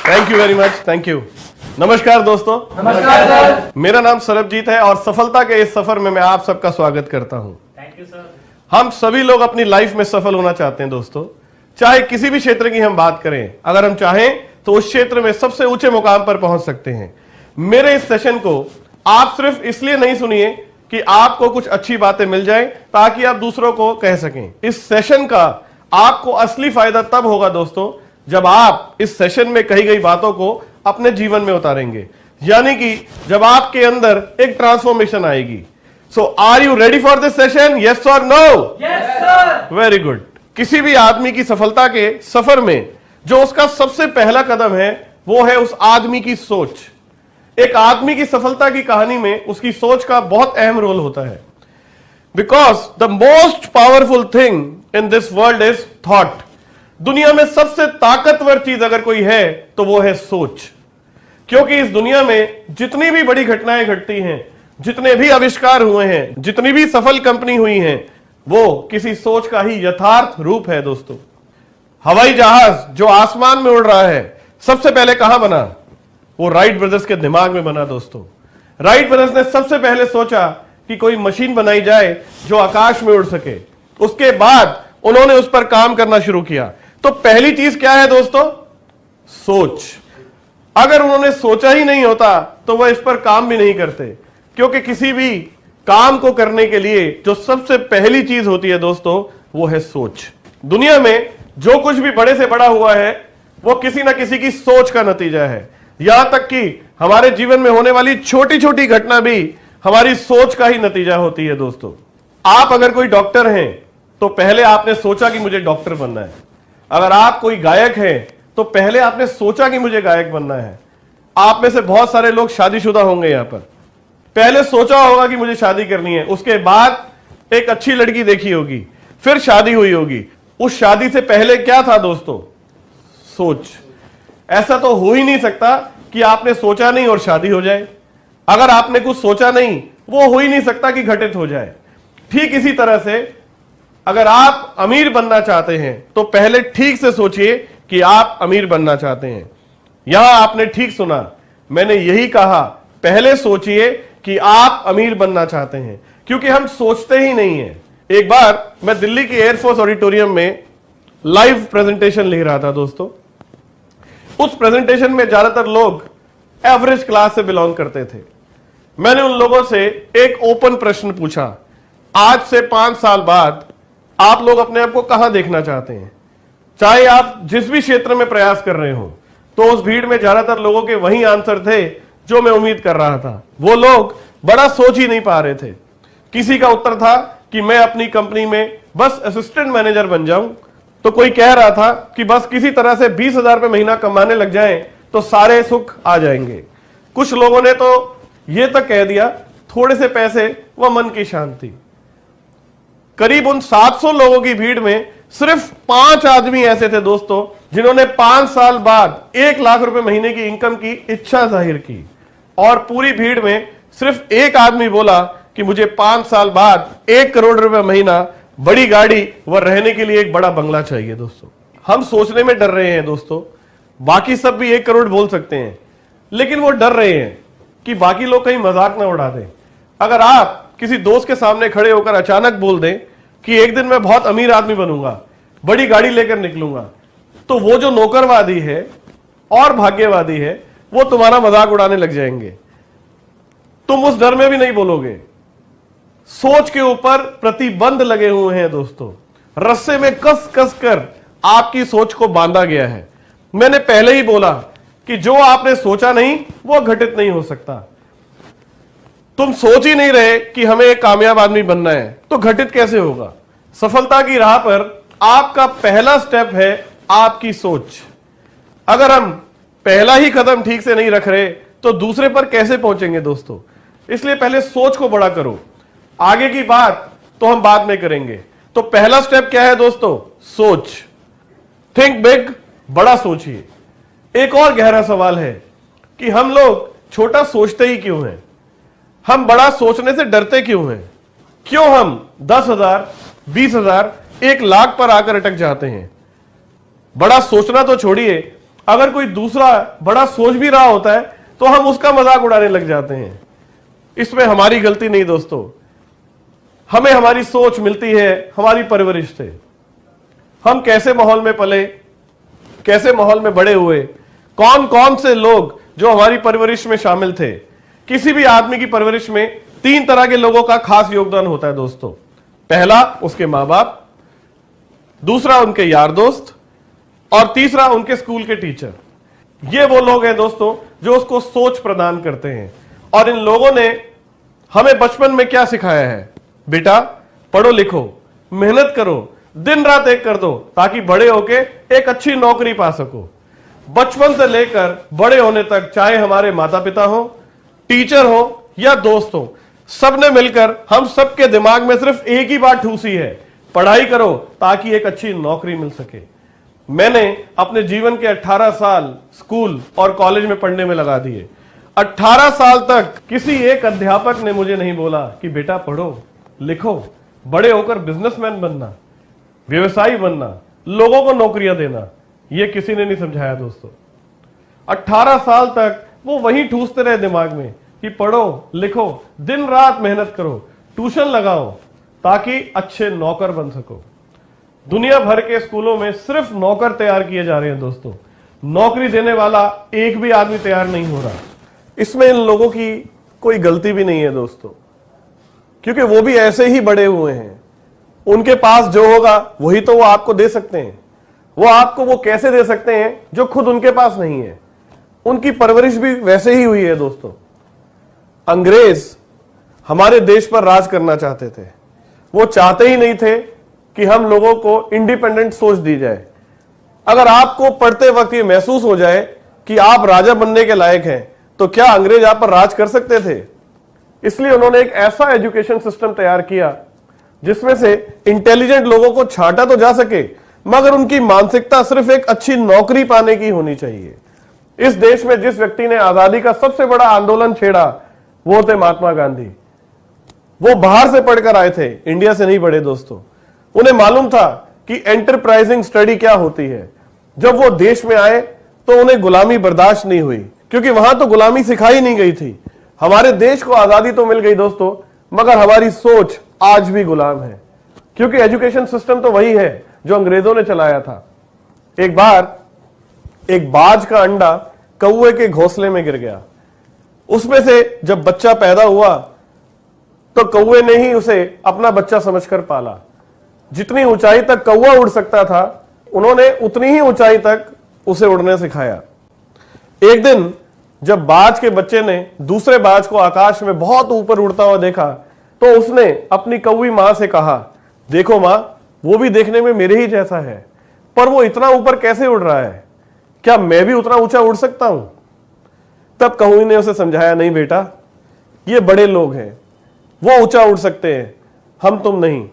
Thank you very much, thank you. नमस्कार दोस्तों। नमस्कार सर। मेरा नाम सरबजीत है और सफलता के इस सफर में मैं आप सबका स्वागत करता हूं। Thank you sir. हम सभी लोग अपनी लाइफ में सफल होना चाहते हैं दोस्तों, चाहे किसी भी क्षेत्र की हम बात करें। अगर हम चाहें तो उस क्षेत्र में सबसे ऊंचे मुकाम पर पहुंच सकते हैं। मेरे इस सेशन को आप सिर्फ इसलिए नहीं सुनिए कि आपको कुछ अच्छी बातें मिल जाए ताकि आप दूसरों को कह सकें। इस सेशन का आपको असली फायदा तब होगा दोस्तों जब आप इस सेशन में कही गई बातों को अपने जीवन में उतारेंगे, यानी कि जब आपके अंदर एक ट्रांसफॉर्मेशन आएगी। So are you ready for this session? Yes or no? Yes sir. Very good. किसी भी आदमी की सफलता के सफर में जो उसका सबसे पहला कदम है वो है उस आदमी की सोच। एक आदमी की सफलता की कहानी में उसकी सोच का बहुत अहम रोल होता है। Because the most powerful thing in this world is thought. दुनिया में सबसे ताकतवर चीज अगर कोई है तो वो है सोच। क्योंकि इस दुनिया में जितनी भी बड़ी घटनाएं घटती हैं, जितने भी आविष्कार हुए हैं, जितनी भी सफल कंपनी हुई हैं, वो किसी सोच का ही यथार्थ रूप है दोस्तों। हवाई जहाज जो आसमान में उड़ रहा है सबसे पहले कहां बना? वो राइट ब्रदर्स के दिमाग में बना दोस्तों। राइट ब्रदर्स ने सबसे पहले सोचा कि कोई मशीन बनाई जाए जो आकाश में उड़ सके। उसके बाद उन्होंने उस पर काम करना शुरू किया। तो पहली चीज क्या है दोस्तों? सोच। अगर उन्होंने सोचा ही नहीं होता तो वह इस पर काम भी नहीं करते, क्योंकि किसी भी काम को करने के लिए जो सबसे पहली चीज होती है दोस्तों वो है सोच। दुनिया में जो कुछ भी बड़े से बड़ा हुआ है वो किसी ना किसी की सोच का नतीजा है। यहां तक कि हमारे जीवन में होने वाली छोटी छोटी घटना भी हमारी सोच का ही नतीजा होती है दोस्तों। आप अगर कोई डॉक्टर हैं तो पहले आपने सोचा कि मुझे डॉक्टर बनना है। अगर आप कोई गायक हैं तो पहले आपने सोचा कि मुझे गायक बनना है। आप में से बहुत सारे लोग शादीशुदा होंगे यहां पर। पहले सोचा होगा कि मुझे शादी करनी है, उसके बाद एक अच्छी लड़की देखी होगी, फिर शादी हुई होगी। उस शादी से पहले क्या था दोस्तों? सोच। ऐसा तो हो ही नहीं सकता कि आपने सोचा नहीं और शादी हो जाए। अगर आपने कुछ सोचा नहीं वो हो ही नहीं सकता कि घटित हो जाए। ठीक इसी तरह से अगर आप अमीर बनना चाहते हैं तो पहले ठीक से सोचिए कि आप अमीर बनना चाहते हैं। यहां आपने ठीक सुना, मैंने यही कहा, पहले सोचिए कि आप अमीर बनना चाहते हैं, क्योंकि हम सोचते ही नहीं हैं। एक बार मैं दिल्ली के एयरफोर्स ऑडिटोरियम में लाइव प्रेजेंटेशन लिख रहा था दोस्तों। उस प्रेजेंटेशन में ज्यादातर लोग एवरेज क्लास से बिलोंग करते थे। मैंने उन लोगों से एक ओपन प्रश्न पूछा, आज से 5 साल बाद आप लोग अपने आप को कहां देखना चाहते हैं? चाहे आप जिस भी क्षेत्र में प्रयास कर रहे हो। तो उस भीड़ में ज्यादातर लोगों के वही आंसर थे जो मैं उम्मीद कर रहा था। वो लोग बड़ा सोच ही नहीं पा रहे थे। किसी का उत्तर था कि मैं अपनी कंपनी में बस असिस्टेंट मैनेजर बन जाऊं, तो कोई कह रहा था कि बस किसी तरह से 20,000 रुपए महीना कमाने लग जाएं तो सारे सुख आ जाएंगे। कुछ लोगों ने तो यह तक कह दिया, थोड़े से पैसे व मन की शांति। करीब उन 700 लोगों की भीड़ में सिर्फ 5 आदमी ऐसे थे दोस्तों जिन्होंने 5 साल बाद 1 लाख रुपए महीने की इनकम की इच्छा जाहिर की। और पूरी भीड़ में सिर्फ एक आदमी बोला कि मुझे 5 साल बाद 1 करोड़ रुपए महीना, बड़ी गाड़ी व रहने के लिए एक बड़ा बंगला चाहिए। दोस्तों हम सोचने में डर रहे हैं दोस्तों। बाकी सब भी 1 करोड़ बोल सकते हैं, लेकिन वो डर रहे हैं कि बाकी लोग कहीं मजाक ना उड़ा दें। अगर आप किसी दोस्त के सामने खड़े होकर अचानक बोल दें कि एक दिन मैं बहुत अमीर आदमी बनूंगा, बड़ी गाड़ी लेकर निकलूंगा, तो वो जो नौकरवादी है और भाग्यवादी है वो तुम्हारा मजाक उड़ाने लग जाएंगे। तुम उस डर में भी नहीं बोलोगे। सोच के ऊपर प्रतिबंध लगे हुए हैं दोस्तों। रस्से में कस कस कर आपकी सोच को बांधा गया है। मैंने पहले ही बोला कि जो आपने सोचा नहीं वो घटित नहीं हो सकता। तुम सोच ही नहीं रहे कि हमें एक कामयाब आदमी बनना है तो घटित कैसे होगा? सफलता की राह पर आपका पहला स्टेप है आपकी सोच। अगर हम पहला ही कदम ठीक से नहीं रख रहे तो दूसरे पर कैसे पहुंचेंगे दोस्तों? इसलिए पहले सोच को बड़ा करो। आगे की बात तो हम बाद में करेंगे। तो पहला स्टेप क्या है दोस्तों? सोच। थिंक बिग, बड़ा सोचिए। एक और गहरा सवाल है कि हम लोग छोटा सोचते ही क्यों हैं? हम बड़ा सोचने से डरते क्यों हैं? क्यों हम 10,000, 20,000, 1 लाख पर आकर अटक जाते हैं? बड़ा सोचना तो छोड़िए, अगर कोई दूसरा बड़ा सोच भी रहा होता है तो हम उसका मजाक उड़ाने लग जाते हैं। इसमें हमारी गलती नहीं दोस्तों, हमें हमारी सोच मिलती है हमारी परवरिश से। हम कैसे माहौल में पले, कैसे माहौल में बड़े हुए, कौन कौन से लोग जो हमारी परवरिश में शामिल थे। किसी भी आदमी की परवरिश में 3 तरह के लोगों का खास योगदान होता है दोस्तों। पहला उसके मां बाप, दूसरा उनके यार दोस्त, और तीसरा उनके स्कूल के टीचर। ये वो लोग हैं दोस्तों जो उसको सोच प्रदान करते हैं। और इन लोगों ने हमें बचपन में क्या सिखाया है? बेटा पढ़ो लिखो, मेहनत करो, दिन रात एक कर दो ताकि बड़े होके एक अच्छी नौकरी पा सको। बचपन से लेकर बड़े होने तक, चाहे हमारे माता पिता हो, टीचर हो या दोस्त हो, सबने मिलकर हम सबके दिमाग में सिर्फ एक ही बात ठूसी है, पढ़ाई करो ताकि एक अच्छी नौकरी मिल सके। मैंने अपने जीवन के 18 साल स्कूल और कॉलेज में पढ़ने में लगा दिए। 18 साल तक किसी एक अध्यापक ने मुझे नहीं बोला कि बेटा पढ़ो लिखो, बड़े होकर बिजनेसमैन बनना, व्यवसायी बनना, लोगों को नौकरियां देना। यह किसी ने नहीं समझाया दोस्तों। 18 साल तक वो वही ठूसते रहे दिमाग में कि पढ़ो लिखो, दिन रात मेहनत करो, ट्यूशन लगाओ ताकि अच्छे नौकर बन सको। दुनिया भर के स्कूलों में सिर्फ नौकर तैयार किए जा रहे हैं दोस्तों, नौकरी देने वाला एक भी आदमी तैयार नहीं हो रहा। इसमें इन लोगों की कोई गलती भी नहीं है दोस्तों, क्योंकि वो भी ऐसे ही बड़े हुए हैं। उनके पास जो होगा वही तो वो आपको दे सकते हैं। वो आपको वो कैसे दे सकते हैं जो खुद उनके पास नहीं है। उनकी परवरिश भी वैसे ही हुई है दोस्तों। अंग्रेज हमारे देश पर राज करना चाहते थे। वो चाहते ही नहीं थे कि हम लोगों को इंडिपेंडेंट सोच दी जाए। अगर आपको पढ़ते वक्त ये महसूस हो जाए कि आप राजा बनने के लायक हैं, तो क्या अंग्रेज आप पर राज कर सकते थे? इसलिए उन्होंने एक ऐसा एजुकेशन सिस्टम तैयार किया जिसमें से इंटेलिजेंट लोगों को छांटा तो जा सके, मगर उनकी मानसिकता सिर्फ एक अच्छी नौकरी पाने की होनी चाहिए। इस देश में जिस व्यक्ति ने आजादी का सबसे बड़ा आंदोलन छेड़ा वो थे महात्मा गांधी। वो बाहर से पढ़कर आए थे, इंडिया से नहीं पढ़े दोस्तों। उन्हें मालूम था कि एंटरप्राइजिंग स्टडी क्या होती है। जब वो देश में आए तो उन्हें गुलामी बर्दाश्त नहीं हुई, क्योंकि वहां तो गुलामी सिखाई नहीं गई थी। हमारे देश को आजादी तो मिल गई दोस्तों, मगर हमारी सोच आज भी गुलाम है, क्योंकि एजुकेशन सिस्टम तो वही है जो अंग्रेजों ने चलाया था। एक बार एक बाज का अंडा कौवे के घोंसले में गिर गया। उसमें से जब बच्चा पैदा हुआ तो कौवे ने ही उसे अपना बच्चा समझकर पाला। जितनी ऊंचाई तक कौवा उड़ सकता था, उन्होंने उतनी ही ऊंचाई तक उसे उड़ने सिखाया। एक दिन जब बाज के बच्चे ने दूसरे बाज को आकाश में बहुत ऊपर उड़ता हुआ देखा, तो उसने अपनी कौवी मां से कहा, देखो मां, वो भी देखने में मेरे ही जैसा है, पर वो इतना ऊपर कैसे उड़ रहा है? क्या मैं भी उतना ऊंचा उड़ सकता हूं? तब कौवी ने उसे समझाया, नहीं बेटा, ये बड़े लोग हैं, वो ऊंचा उड़ सकते हैं, हम तुम नहीं।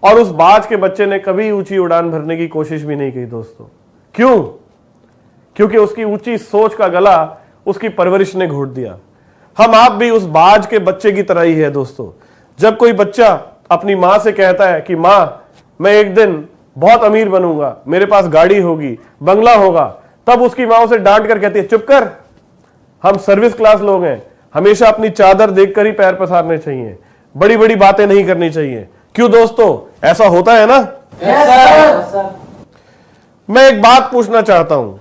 और उस बाज के बच्चे ने कभी ऊंची उड़ान भरने की कोशिश भी नहीं की दोस्तों। क्यों? क्योंकि उसकी ऊंची सोच का गला उसकी परवरिश ने घोट दिया। हम आप भी उस बाज के बच्चे की तरह ही है दोस्तों। जब कोई बच्चा अपनी मां से कहता है कि मां, मैं एक दिन बहुत अमीर बनूंगा, मेरे पास गाड़ी होगी, बंगला होगा, तब उसकी मां उसे डांट कर कहती है, चुप कर, हम सर्विस क्लास लोग हैं, हमेशा अपनी चादर देखकर ही पैर पसारने चाहिए, बड़ी बड़ी बातें नहीं करनी चाहिए। क्यों दोस्तों, ऐसा होता है ना? Yes sir. मैं एक बात पूछना चाहता हूं,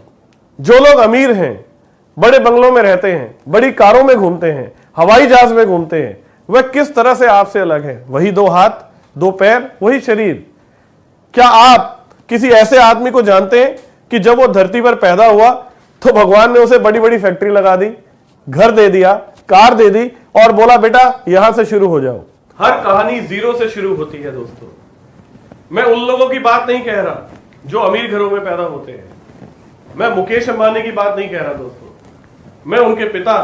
जो लोग अमीर हैं, बड़े बंगलों में रहते हैं, बड़ी कारों में घूमते हैं, हवाई जहाज में घूमते हैं, वह किस तरह से आपसे अलग है? वही 2 हाथ, 2 पैर, वही शरीर। क्या आप किसी ऐसे आदमी को जानते हैं कि जब वो धरती पर पैदा हुआ तो भगवान ने उसे बड़ी बड़ी फैक्ट्री लगा दी, घर दे दिया, कार दे दी और बोला बेटा यहां से शुरू हो जाओ? हर कहानी जीरो से शुरू होती है दोस्तों। मैं उन लोगों की बात नहीं कह रहा जो अमीर घरों में पैदा होते हैं, मैं मुकेश अंबानी की बात नहीं कह रहा दोस्तों, मैं उनके पिता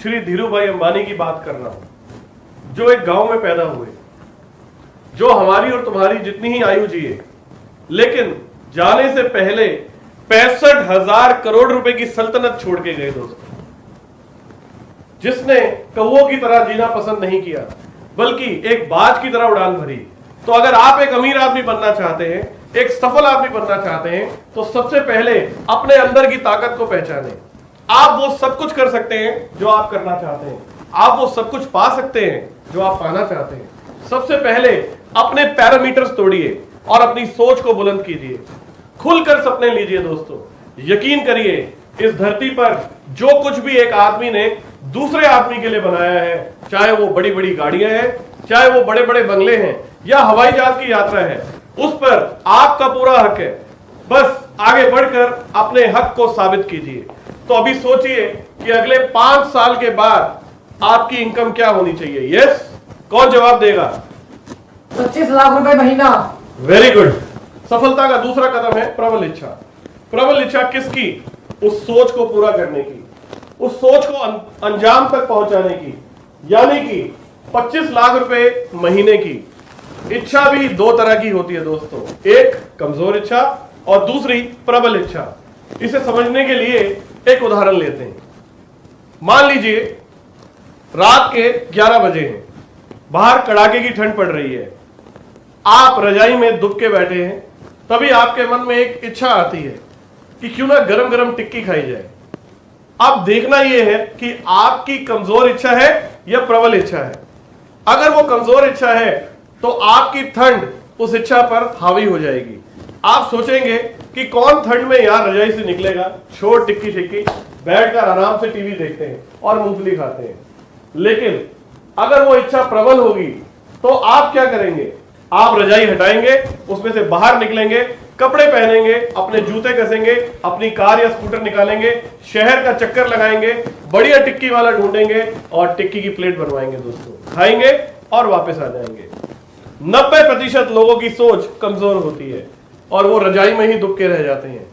श्री धीरूभाई अंबानी की बात कर रहा हूं, जो एक गांव में पैदा हुए, जो हमारी और तुम्हारी जितनी ही आयु जिए, लेकिन जाने से पहले 65,000 करोड़ रुपए की सल्तनत छोड़ के गए दोस्तों। जिसने कौवों की तरह जीना पसंद नहीं किया, बल्कि एक बाज की तरह उड़ान भरी, तो अगर आप एक अमीर आदमी बनना चाहते हैं, एक सफल आदमी बनना चाहते हैं, तो सबसे पहले अपने अंदर की ताकत को पहचानें। आप वो सब कुछ कर सकते हैं जो आप करना चाहते हैं, आप वो सब कुछ पा सकते हैं जो आप पाना चाहते हैं। सबसे पहले अपने पैरामीटर्स तोड़िए और अपनी सोच को बुलंद कीजिए, खुलकर सपने लीजिए। दोस्तों, यकीन करिए, इस धरती पर जो कुछ भी एक आदमी ने दूसरे आदमी के लिए बनाया है, चाहे वो बड़ी बड़ी गाड़ियां हैं, चाहे वो बड़े बड़े बंगले हैं या हवाई जहाज की यात्रा है, उस पर आपका पूरा हक है। बस आगे बढ़कर अपने हक को साबित कीजिए। तो अभी सोचिए कि अगले 5 साल के बाद आपकी इनकम क्या होनी चाहिए। यस, कौन जवाब देगा? 25 लाख रुपए महीना। Very good. सफलता का दूसरा कदम है प्रबल इच्छा। प्रबल इच्छा किसकी? उस सोच को पूरा करने की, उस सोच को अंजाम तक पहुंचाने की, यानी कि 25 लाख रुपए महीने की इच्छा भी 2 तरह की होती है दोस्तों, एक कमजोर इच्छा और दूसरी प्रबल इच्छा। इसे समझने के लिए एक उदाहरण लेते हैं। मान लीजिए रात के 11 बजे हैं, बाहर कड़ाके की ठंड पड़ रही है, आप रजाई में दुब के बैठे हैं, तभी आपके मन में एक इच्छा आती है कि क्यों ना गरम गरम टिक्की खाई जाए। अब देखना यह है कि आपकी कमजोर इच्छा है या प्रबल इच्छा है। अगर वो कमजोर इच्छा है तो आपकी ठंड उस इच्छा पर हावी हो जाएगी। आप सोचेंगे कि कौन ठंड में यहां रजाई से निकलेगा, छोड़ टिक्की शिक्की, बैठकर आराम से टीवी देखते हैं और मूंगफली खाते हैं। लेकिन अगर वो इच्छा प्रबल होगी तो आप क्या करेंगे? आप रजाई हटाएंगे, उसमें से बाहर निकलेंगे, कपड़े पहनेंगे, अपने जूते कसेंगे, अपनी कार या स्कूटर निकालेंगे, शहर का चक्कर लगाएंगे, बढ़िया टिक्की वाला ढूंढेंगे और टिक्की की प्लेट बनवाएंगे दोस्तों, खाएंगे और वापस आ जाएंगे। 90% लोगों की सोच कमजोर होती है और वो रजाई में ही दुब के रह जाते हैं।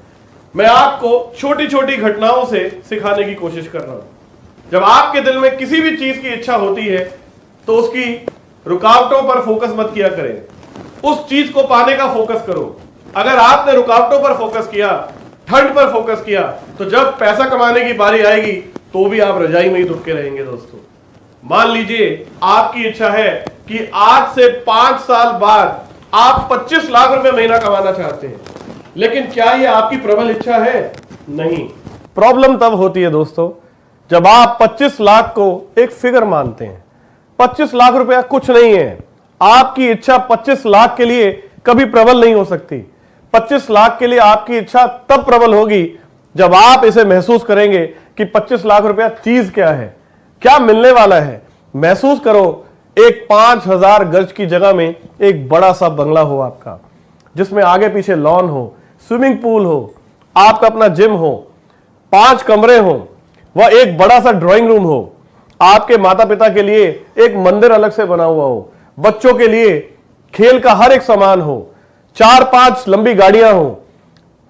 मैं आपको छोटी छोटी घटनाओं से सिखाने की कोशिश कर रहा हूं। जब आपके दिल में किसी भी चीज की इच्छा होती है तो उसकी रुकावटों पर फोकस मत किया करें, उस चीज को पाने का फोकस करो। अगर आपने रुकावटों पर फोकस किया, ठंड पर फोकस किया, तो जब पैसा कमाने की बारी आएगी तो भी आप रजाई में ही दुब के रहेंगे दोस्तों। मान लीजिए आपकी इच्छा है कि आज से 5 साल बाद आप 25 लाख रुपए महीना कमाना चाहते हैं, लेकिन क्या यह आपकी प्रबल इच्छा है? नहीं। प्रॉब्लम तब होती है दोस्तों जब आप 25 लाख को एक फिगर मानते हैं। 25 लाख रुपया कुछ नहीं है। आपकी इच्छा 25 लाख के लिए कभी प्रबल नहीं हो सकती। 25 लाख के लिए आपकी इच्छा तब प्रबल होगी जब आप इसे महसूस करेंगे कि 25 लाख रुपया चीज क्या है, क्या मिलने वाला है। महसूस करो, एक 5000 गज की जगह में एक बड़ा सा बंगला हो आपका, जिसमें आगे पीछे लॉन हो, स्विमिंग पूल हो, आपका अपना जिम हो, 5 कमरे हो, वह एक बड़ा सा ड्राइंग रूम हो, आपके माता पिता के लिए एक मंदिर अलग से बना हुआ हो, बच्चों के लिए खेल का हर एक सामान हो, 4-5 लंबी गाड़ियां हो,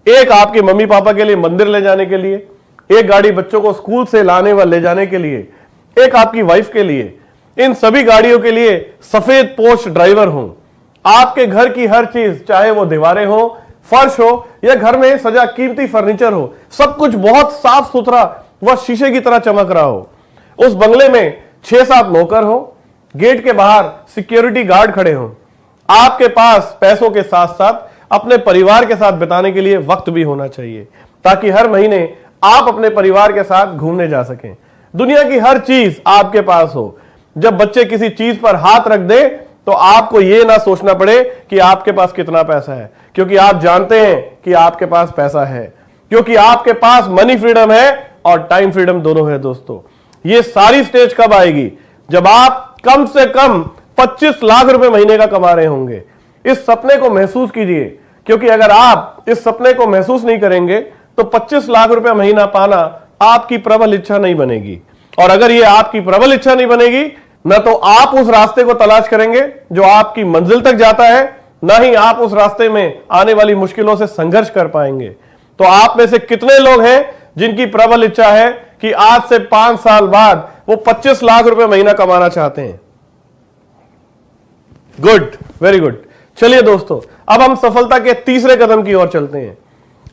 एक आपके मम्मी पापा के लिए मंदिर ले जाने के लिए, एक गाड़ी बच्चों को स्कूल से लाने व ले जाने के लिए, एक आपकी वाइफ के लिए। इन सभी गाड़ियों के लिए सफेद पोर्श ड्राइवर हो। आपके घर की हर चीज, चाहे वो दीवारें हो, फर्श हो या घर में सजा कीमती फर्नीचर हो, सब कुछ बहुत साफ सुथरा व शीशे की तरह चमक रहा हो। उस बंगले में 6-7 नौकर हो, गेट के बाहर सिक्योरिटी गार्ड खड़े हो। आपके पास पैसों के साथ साथ अपने परिवार के साथ बिताने के लिए वक्त भी होना चाहिए, ताकि हर महीने आप अपने परिवार के साथ घूमने जा सकें। दुनिया की हर चीज आपके पास हो। जब बच्चे किसी चीज पर हाथ रख दे तो आपको यह ना सोचना पड़े कि आपके पास कितना पैसा है, क्योंकि आप जानते हैं कि आपके पास पैसा है, क्योंकि आपके पास मनी फ्रीडम है और टाइम फ्रीडम दोनों है दोस्तों। ये सारी स्टेज कब आएगी? जब आप कम से कम 25 लाख रुपए महीने का कमा रहे होंगे। इस सपने को महसूस कीजिए, क्योंकि अगर आप इस सपने को महसूस नहीं करेंगे तो 25 लाख रुपए महीना पाना आपकी प्रबल इच्छा नहीं बनेगी। और अगर यह आपकी प्रबल इच्छा नहीं बनेगी, न तो आप उस रास्ते को तलाश करेंगे जो आपकी मंजिल तक जाता है, न ही आप उस रास्ते में आने वाली मुश्किलों से संघर्ष कर पाएंगे। तो आप में से कितने लोग हैं जिनकी प्रबल इच्छा है कि आज से 5 साल बाद वो 25 लाख रुपए महीना कमाना चाहते हैं? Good, very good. चलिए दोस्तों, अब हम सफलता के तीसरे कदम की ओर चलते हैं,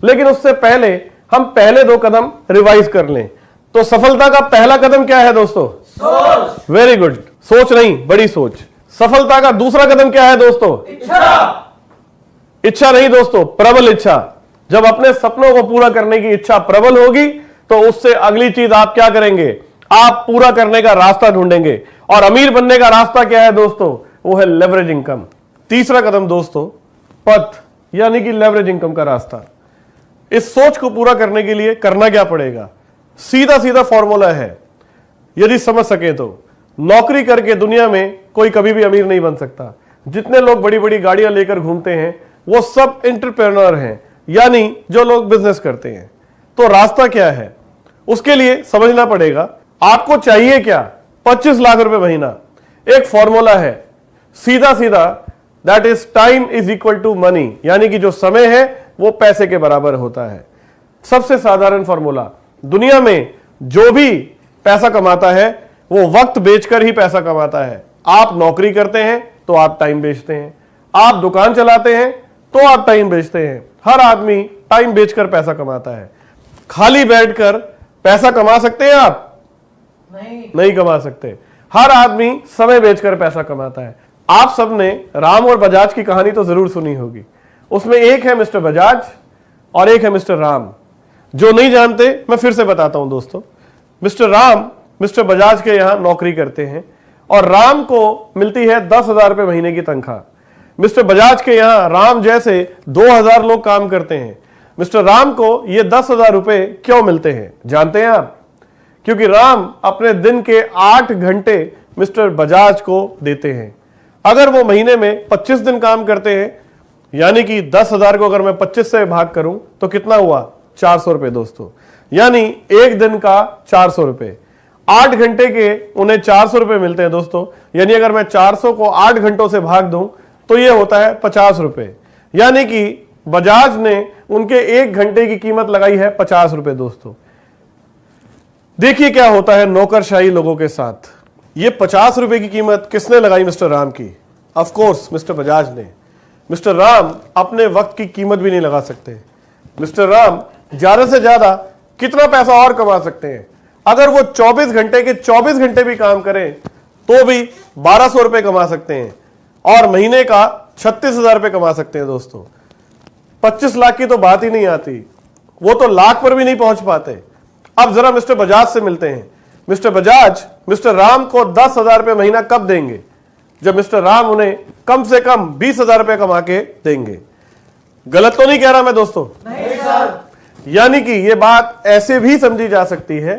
लेकिन उससे पहले हम पहले 2 कदम रिवाइज कर लें। तो सफलता का पहला कदम क्या है दोस्तों? सोच। Very good. सोच नहीं, बड़ी सोच। सफलता का दूसरा कदम क्या है दोस्तों? इच्छा नहीं दोस्तों, प्रबल इच्छा। जब अपने सपनों को पूरा करने की इच्छा प्रबल होगी तो उससे अगली चीज आप क्या करेंगे? आप पूरा करने का रास्ता ढूंढेंगे। और अमीर बनने का रास्ता क्या है दोस्तों? वो है लेवरेज इनकम। तीसरा कदम दोस्तों, पथ यानी कि लेवरेज इनकम का रास्ता। इस सोच को पूरा करने के लिए करना क्या पड़ेगा? सीधा सीधा फॉर्मूला है, यदि समझ सके तो। नौकरी करके दुनिया में कोई कभी भी अमीर नहीं बन सकता। जितने लोग बड़ी बड़ी गाड़ियां लेकर घूमते हैं वो सब एंटरप्रेन्योर हैं, यानी जो लोग बिजनेस करते हैं। तो रास्ता क्या है? उसके लिए समझना पड़ेगा आपको चाहिए क्या? 25 लाख रुपए महीना। एक फॉर्मूला है सीधा सीधा, that is time is equal to money, यानी कि जो समय है वो पैसे के बराबर होता है। सबसे साधारण फॉर्मूला। दुनिया में जो भी पैसा कमाता है वो वक्त बेचकर ही पैसा कमाता है। आप नौकरी करते हैं तो आप टाइम बेचते हैं, आप दुकान चलाते हैं तो आप टाइम बेचते हैं। हर आदमी टाइम बेचकर पैसा कमाता है। खाली बैठकर पैसा कमा सकते हैं आप? नहीं कमा सकते। हर आदमी समय बेचकर पैसा कमाता है। आप सबने राम और बजाज की कहानी तो जरूर सुनी होगी। उसमें एक है मिस्टर बजाज और एक है मिस्टर राम। जो नहीं जानते मैं फिर से बताता हूं दोस्तों। मिस्टर राम मिस्टर बजाज के यहां नौकरी करते हैं और राम को मिलती है 10,000 रुपए महीने की तनख्वाह। मिस्टर बजाज के यहां राम जैसे 2,000 लोग काम करते हैं। मिस्टर राम को ये 10,000 रुपए क्यों मिलते हैं जानते हैं आप? क्योंकि राम अपने दिन के 8 घंटे मिस्टर बजाज को देते हैं। अगर वो महीने में 25 दिन काम करते हैं, यानी कि 10,000 को अगर मैं 25 से भाग करूं तो कितना हुआ? 400 रुपए दोस्तों। यानी एक दिन का 400 रुपए। 8 घंटे के उन्हें 400 रुपए मिलते हैं दोस्तों। यानी अगर मैं 400 को 8 घंटों से भाग दूं तो ये होता है 50 रुपए। यानी कि बजाज ने उनके 1 घंटे की कीमत लगाई है 50 रुपए दोस्तों। देखिए क्या होता है नौकरशाही लोगों के साथ। ये 50 रुपए की कीमत किसने लगाई? मिस्टर राम की। ऑफ कोर्स मिस्टर बजाज ने। मिस्टर राम अपने वक्त की कीमत भी नहीं लगा सकते। मिस्टर राम ज्यादा से ज्यादा कितना पैसा और कमा सकते हैं? अगर वो 24 घंटे के 24 घंटे भी काम करें तो भी 1200 रुपए कमा सकते हैं और महीने का 36,000 रुपए कमा सकते हैं दोस्तों। 25 लाख की तो बात ही नहीं आती, वो तो लाख पर भी नहीं पहुंच पाते। अब जरा मिस्टर बजाज से मिलते हैं। मिस्टर बजाज मिस्टर राम को 10,000 रुपए महीना कब देंगे? जब मिस्टर राम उन्हें कम से कम 20,000 रुपए कमा के देंगे। गलत तो नहीं कह रहा मैं दोस्तों? नहीं सर। यानी कि यह बात ऐसे भी समझी जा सकती है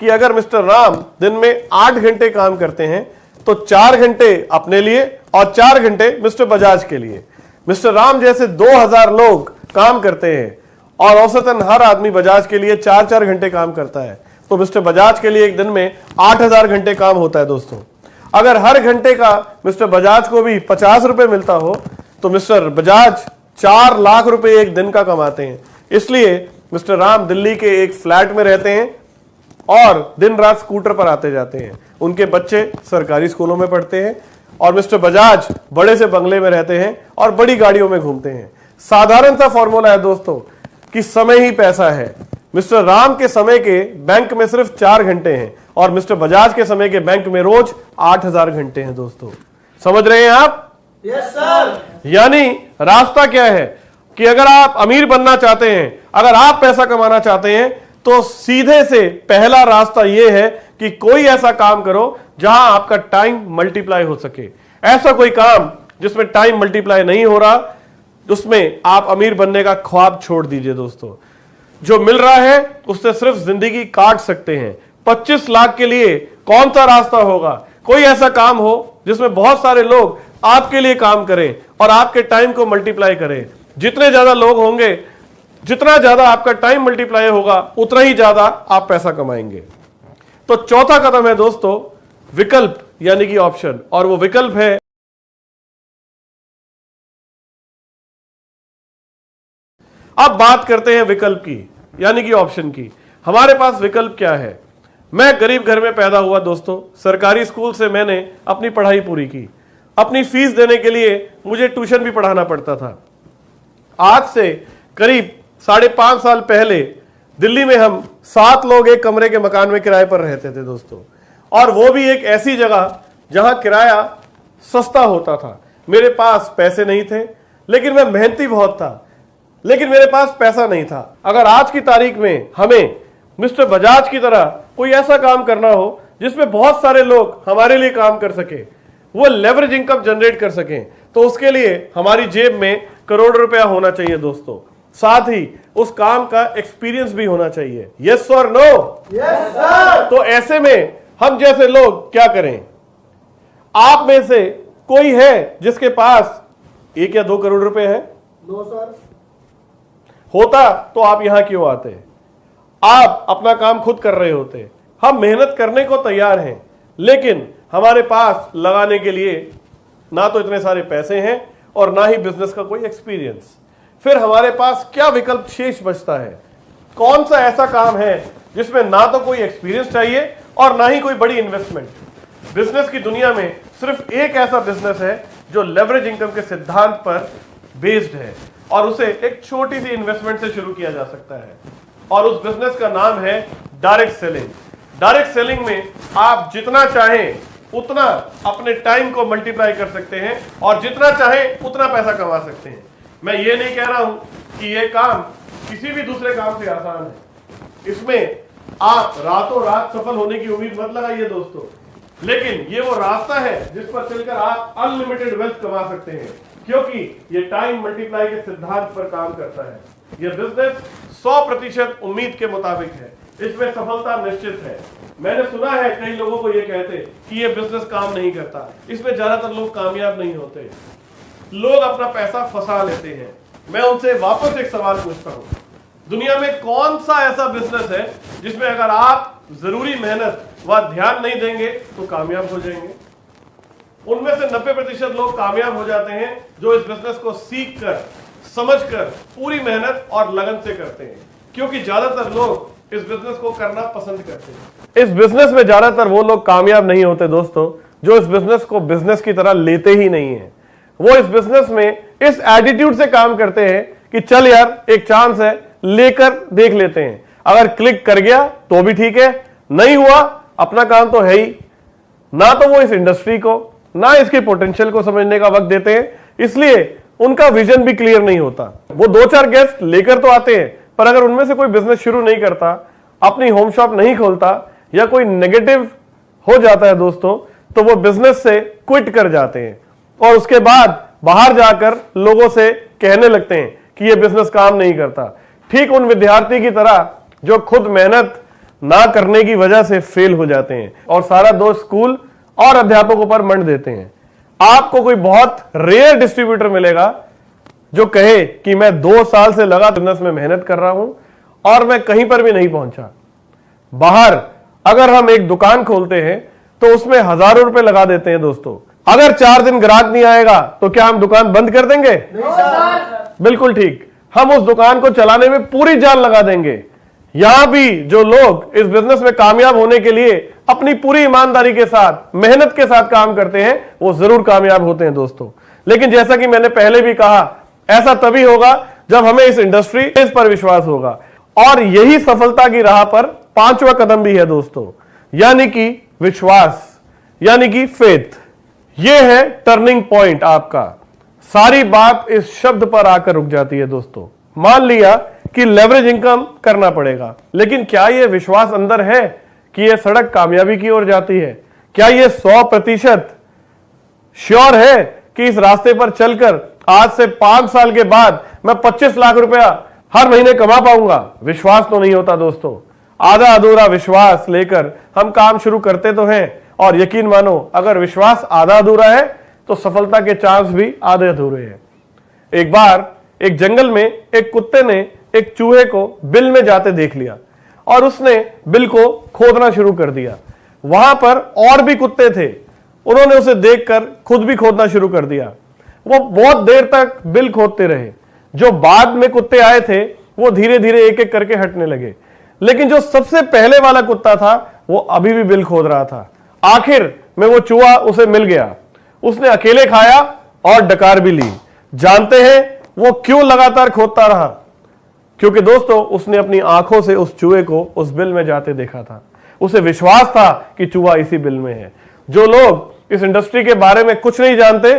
कि अगर मिस्टर राम दिन में 8 घंटे काम करते हैं तो 4 घंटे अपने लिए और 4 घंटे मिस्टर बजाज के लिए। मिस्टर राम जैसे 2,000 लोग काम करते हैं और औसतन हर आदमी बजाज के लिए 4-4 घंटे काम करता है, तो मिस्टर बजाज के लिए एक दिन में 8,000 घंटे काम होता है दोस्तों। अगर हर घंटे का मिस्टर बजाज को भी 50 रुपए मिलता हो तो मिस्टर बजाज 4 लाख रुपए एक दिन का कमाते हैं। इसलिए मिस्टर राम दिल्ली के एक फ्लैट में रहते हैं और दिन रात स्कूटर पर आते जाते हैं। उनके बच्चे सरकारी स्कूलों में पढ़ते हैं और मिस्टर बजाज बड़े से बंगले में रहते हैं और बड़ी गाड़ियों में घूमते हैं। साधारण सा फॉर्मूला है दोस्तों कि समय ही पैसा है। मिस्टर राम के समय के बैंक में सिर्फ 4 घंटे हैं और मिस्टर बजाज के समय के बैंक में रोज 8,000 घंटे हैं दोस्तों। समझ रहे हैं आप? Yes sir. यानी रास्ता क्या है कि अगर आप अमीर बनना चाहते हैं, अगर आप पैसा कमाना चाहते हैं, तो सीधे से पहला रास्ता यह है कि कोई ऐसा काम करो जहां आपका टाइम मल्टीप्लाई हो सके। ऐसा कोई काम जिसमें टाइम मल्टीप्लाई नहीं हो रहा, उसमें आप अमीर बनने का ख्वाब छोड़ दीजिए दोस्तों। जो मिल रहा है उससे सिर्फ जिंदगी काट सकते हैं। 25 लाख के लिए कौन सा रास्ता होगा? कोई ऐसा काम हो जिसमें बहुत सारे लोग आपके लिए काम करें और आपके टाइम को मल्टीप्लाई करें। जितने ज्यादा लोग होंगे, जितना ज्यादा आपका टाइम मल्टीप्लाई होगा, उतना ही ज्यादा आप पैसा कमाएंगे। तो चौथा कदम है दोस्तों विकल्प, यानी कि ऑप्शन, और वो विकल्प है अब बात करते हैं विकल्प की, यानी कि ऑप्शन की। हमारे पास विकल्प क्या है? मैं गरीब घर में पैदा हुआ दोस्तों। सरकारी स्कूल से मैंने अपनी पढ़ाई पूरी की। अपनी फीस देने के लिए मुझे ट्यूशन भी पढ़ाना पड़ता था। आज से करीब 5.5 साल पहले दिल्ली में हम 7 लोग एक कमरे के मकान में किराए पर रहते थे दोस्तों, और वो भी एक ऐसी जगह जहां किराया सस्ता होता था। मेरे पास पैसे नहीं थे, लेकिन मैं मेहनती बहुत था, लेकिन मेरे पास पैसा नहीं था। अगर आज की तारीख में हमें मिस्टर बजाज की तरह कोई ऐसा काम करना हो जिसमें बहुत सारे लोग हमारे लिए काम कर सके, वो लेवरेज इनकम जनरेट कर सकें, तो उसके लिए हमारी जेब में करोड़ रुपया होना चाहिए दोस्तों। साथ ही उस काम का एक्सपीरियंस भी होना चाहिए। Yes or no? Yes sir. तो ऐसे में हम जैसे लोग क्या करें? आप में से कोई है जिसके पास 1 या 2 करोड़ रुपए है? No sir. होता तो आप यहां क्यों आते? आप अपना काम खुद कर रहे होते। हम मेहनत करने को तैयार हैं, लेकिन हमारे पास लगाने के लिए ना तो इतने सारे पैसे हैं और ना ही बिजनेस का कोई एक्सपीरियंस। फिर हमारे पास क्या विकल्प शेष बचता है? कौन सा ऐसा काम है जिसमें ना तो कोई एक्सपीरियंस चाहिए और ना ही कोई बड़ी इन्वेस्टमेंट? बिजनेस की दुनिया में सिर्फ एक ऐसा बिजनेस है जो लेवरेज इनकम के सिद्धांत पर बेस्ड है और उसे एक छोटी सी इन्वेस्टमेंट से शुरू किया जा सकता है, और उस बिजनेस का नाम है डायरेक्ट सेलिंग। डायरेक्ट सेलिंग में आप जितना चाहें उतना अपने टाइम को मल्टीप्लाई कर सकते हैं और जितना चाहें उतना पैसा कमा सकते हैं। मैं ये नहीं कह रहा हूं कि यह काम किसी भी दूसरे काम से आसान है। इसमें आप रातों रात सफल होने की उम्मीद मत लगाइए दोस्तों, लेकिन ये वो रास्ता है जिस पर चलकर आप अनलिमिटेड वेल्थ कमा सकते हैं, क्योंकि ये टाइम मल्टीप्लाई के सिद्धांत पर काम करता है। यह बिजनेस 100% उम्मीद के मुताबिक है, इसमें सफलता निश्चित है। मैंने सुना है कई लोगों को यह कहते कि यह बिजनेस काम नहीं करता, इसमें ज्यादातर लोग कामयाब नहीं होते, लोग अपना पैसा फंसा लेते हैं। मैं उनसे वापस एक सवाल पूछता हूं, दुनिया में कौन सा ऐसा बिजनेस है जिसमें अगर आप जरूरी मेहनत व ध्यान नहीं देंगे तो कामयाब हो जाएंगे? उनमें से 90% लोग कामयाब हो जाते हैं जो इस बिजनेस को सीख कर, समझ कर, पूरी मेहनत और लगन से करते हैं, क्योंकि ज्यादातर लोग इस बिजनेस को करना पसंद करते हैं। इस बिजनेस में ज्यादातर वो लोग कामयाब नहीं होते दोस्तों जो इस बिजनेस को बिजनेस की तरह लेते ही नहीं है। वो इस बिजनेस में इस एटीट्यूड से काम करते हैं कि चल यार एक चांस है, लेकर देख लेते हैं, अगर क्लिक कर गया तो भी ठीक है, नहीं हुआ अपना काम तो है ही। ना तो वो इस इंडस्ट्री को ना इसके पोटेंशियल को समझने का वक्त देते हैं, इसलिए उनका विजन भी क्लियर नहीं होता। वो 2-4 गेस्ट लेकर तो आते हैं, पर अगर उनमें से कोई बिजनेस शुरू नहीं करता, अपनी होम शॉप नहीं खोलता या कोई नेगेटिव हो जाता है दोस्तों, तो वो बिजनेस से क्विट कर जाते हैं और उसके बाद बाहर जाकर लोगों से कहने लगते हैं कि ये बिजनेस काम नहीं करता। ठीक उन विद्यार्थी की तरह जो खुद मेहनत ना करने की वजह से फेल हो जाते हैं और सारा दोष स्कूल और अध्यापकों पर मंड देते हैं। आपको कोई बहुत रेयर डिस्ट्रीब्यूटर मिलेगा जो कहे कि मैं 2 साल से लगा बिजनेस में मेहनत कर रहा हूं और मैं कहीं पर भी नहीं पहुंचा। बाहर अगर हम एक दुकान खोलते हैं तो उसमें हजारों रुपए लगा देते हैं दोस्तों। अगर 4 दिन ग्राहक नहीं आएगा तो क्या हम दुकान बंद कर देंगे? नहीं सर। बिल्कुल ठीक, हम उस दुकान को चलाने में पूरी जान लगा देंगे। यहां भी जो लोग इस बिजनेस में कामयाब होने के लिए अपनी पूरी ईमानदारी के साथ, मेहनत के साथ काम करते हैं, वो जरूर कामयाब होते हैं दोस्तों। लेकिन जैसा कि मैंने पहले भी कहा, ऐसा तभी होगा जब हमें इस इंडस्ट्री इस पर विश्वास होगा। और यही सफलता की राह पर 5वां कदम भी है दोस्तों, यानी कि विश्वास, यानी कि फेथ। यह है टर्निंग पॉइंट आपका। सारी बात इस शब्द पर आकर रुक जाती है दोस्तों। मान लिया कि लेवरेज इनकम करना पड़ेगा, लेकिन क्या यह विश्वास अंदर है कि यह सड़क कामयाबी की ओर जाती है? क्या यह 100% श्योर है कि इस रास्ते पर चलकर आज से 5 साल के बाद मैं 25 लाख रुपया हर महीने कमा पाऊंगा? विश्वास तो नहीं होता दोस्तों। आधा अधूरा विश्वास लेकर हम काम शुरू करते तो हैं, और यकीन मानो अगर विश्वास आधा अधूरा है तो सफलता के चांस भी आधे अधूरे हैं। एक बार एक जंगल में एक कुत्ते ने एक चूहे को बिल में जाते देख लिया और उसने बिल को खोदना शुरू कर दिया। वहां पर और भी कुत्ते थे, उन्होंने उसे देखकर खुद भी खोदना शुरू कर दिया। वो बहुत देर तक बिल खोदते रहे। जो बाद में कुत्ते आए थे वो धीरे धीरे एक एक करके हटने लगे, लेकिन जो सबसे पहले वाला कुत्ता था वो अभी भी बिल खोद रहा था। आखिर में वो चूहा उसे मिल गया। उसने अकेले खाया और डकार भी ली। जानते हैं वो क्यों लगातार खोदता रहा? क्योंकि दोस्तों उसने अपनी आंखों से उस चूहे को उस बिल में जाते देखा था। उसे विश्वास था कि चूहा इसी बिल में है। जो लोग इस इंडस्ट्री के बारे में कुछ नहीं जानते,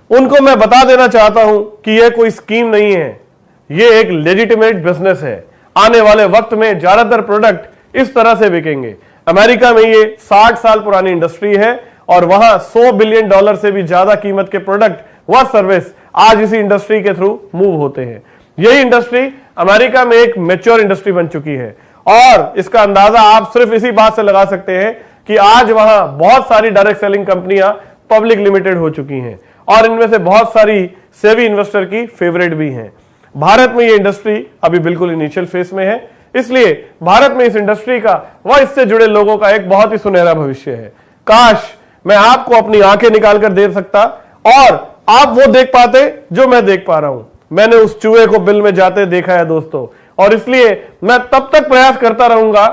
उनको मैं बता देना चाहता हूं कि यह कोई स्कीम नहीं है, यह एक लेजिटिमेट बिजनेस है। आने वाले वक्त में ज्यादातर प्रोडक्ट इस तरह से बिकेंगे। अमेरिका में ये 60 साल पुरानी इंडस्ट्री है और वहां $100 बिलियन से भी ज्यादा कीमत के प्रोडक्ट व सर्विस आज इसी इंडस्ट्री के थ्रू मूव होते हैं। यही इंडस्ट्री अमेरिका में एक मैच्योर इंडस्ट्री बन चुकी है और इसका अंदाजा आप सिर्फ इसी बात से लगा सकते हैं कि आज वहां बहुत सारी डायरेक्ट सेलिंग कंपनियां पब्लिक लिमिटेड हो चुकी हैं और इनमें से बहुत सारी सेवी इन्वेस्टर की फेवरेट भी हैं। भारत में ये इंडस्ट्री अभी बिल्कुल इनिशियल फेज में है, इसलिए भारत में इस इंडस्ट्री का व इससे जुड़े लोगों का एक बहुत ही सुनहरा भविष्य है। काश मैं आपको अपनी आंखें निकालकर दे सकता और आप वो देख पाते जो मैं देख पा रहा हूं। मैंने उस चूहे को बिल में जाते देखा है दोस्तों, और इसलिए मैं तब तक प्रयास करता रहूंगा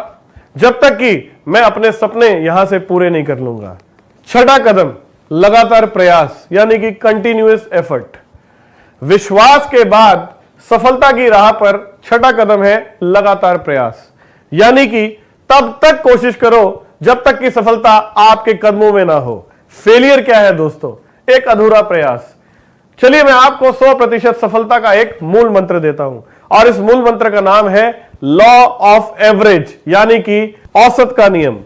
जब तक कि मैं अपने सपने यहां से पूरे नहीं कर लूंगा। छठा कदम, लगातार प्रयास यानी कि कंटिन्यूअस एफर्ट। विश्वास के बाद सफलता की राह पर छठा कदम है लगातार प्रयास, यानी कि तब तक कोशिश करो जब तक कि सफलता आपके कदमों में ना हो। फेलियर क्या है दोस्तों? एक अधूरा प्रयास। चलिए मैं आपको 100% सफलता का एक मूल मंत्र देता हूं और इस मूल मंत्र का नाम है लॉ ऑफ एवरेज, यानी कि औसत का नियम।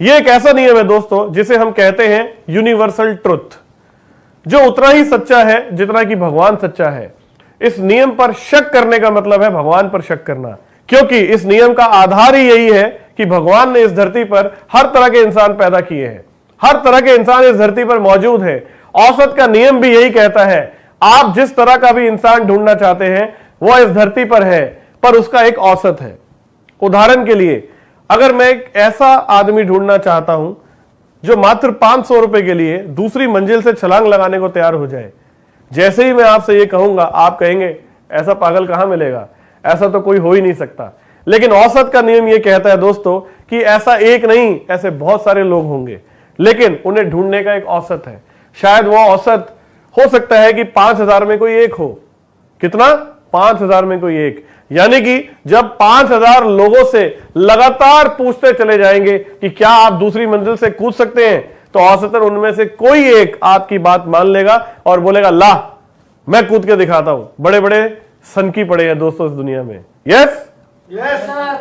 यह एक ऐसा नियम है दोस्तों जिसे हम कहते हैं यूनिवर्सल ट्रुथ, जो उतना ही सच्चा है जितना कि भगवान सच्चा है। इस नियम पर शक करने का मतलब है भगवान पर शक करना, क्योंकि इस नियम का आधार ही यही है कि भगवान ने इस धरती पर हर तरह के इंसान पैदा किए हैं, हर तरह के इंसान इस धरती पर मौजूद है। औसत का नियम भी यही कहता है, आप जिस तरह का भी इंसान ढूंढना चाहते हैं वह इस धरती पर है, पर उसका एक औसत है। उदाहरण के लिए, अगर मैं एक ऐसा आदमी ढूंढना चाहता हूं जो मात्र 500 रुपए के लिए दूसरी मंजिल से छलांग लगाने को तैयार हो जाए, जैसे ही मैं आपसे ये कहूंगा आप कहेंगे ऐसा पागल कहां मिलेगा, ऐसा तो कोई हो ही नहीं सकता। लेकिन औसत का नियम यह कहता है दोस्तों कि ऐसा एक नहीं, ऐसे बहुत सारे लोग होंगे, लेकिन उन्हें ढूंढने का एक औसत है। शायद वो औसत हो सकता है कि 5000 में कोई एक हो। कितना? 5000 में कोई एक। यानी कि जब 5000 लोगों से लगातार पूछते चले जाएंगे कि क्या आप दूसरी मंजिल से कूद सकते हैं, तो औसतन उनमें से कोई एक आपकी बात मान लेगा और बोलेगा ला मैं कूद के दिखाता हूं। बड़े बड़े सनकी पड़े हैं दोस्तों इस दुनिया में। Yes yes sir.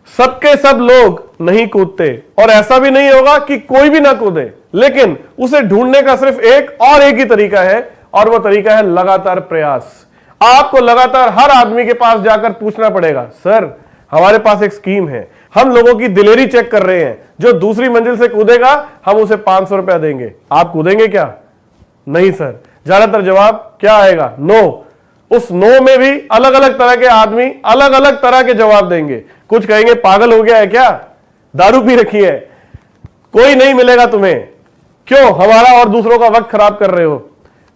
सबके सब लोग नहीं कूदते और ऐसा भी नहीं होगा कि कोई भी ना कूदे, लेकिन उसे ढूंढने का सिर्फ एक ही तरीका है और वह तरीका है लगातार प्रयास। आपको लगातार हर आदमी के पास जाकर पूछना पड़ेगा, सर हमारे पास एक स्कीम है, हम लोगों की दिलेरी चेक कर रहे हैं, जो दूसरी मंजिल से कूदेगा हम उसे 500 रुपया देंगे, आप कूदेंगे क्या? नहीं सर। ज्यादातर जवाब क्या आएगा? नो। उस नो में भी अलग अलग तरह के आदमी अलग अलग तरह के जवाब देंगे। कुछ कहेंगे पागल हो गया है क्या, दारू पी रखी है, कोई नहीं मिलेगा तुम्हें, क्यों हमारा और दूसरों का वक्त खराब कर रहे हो।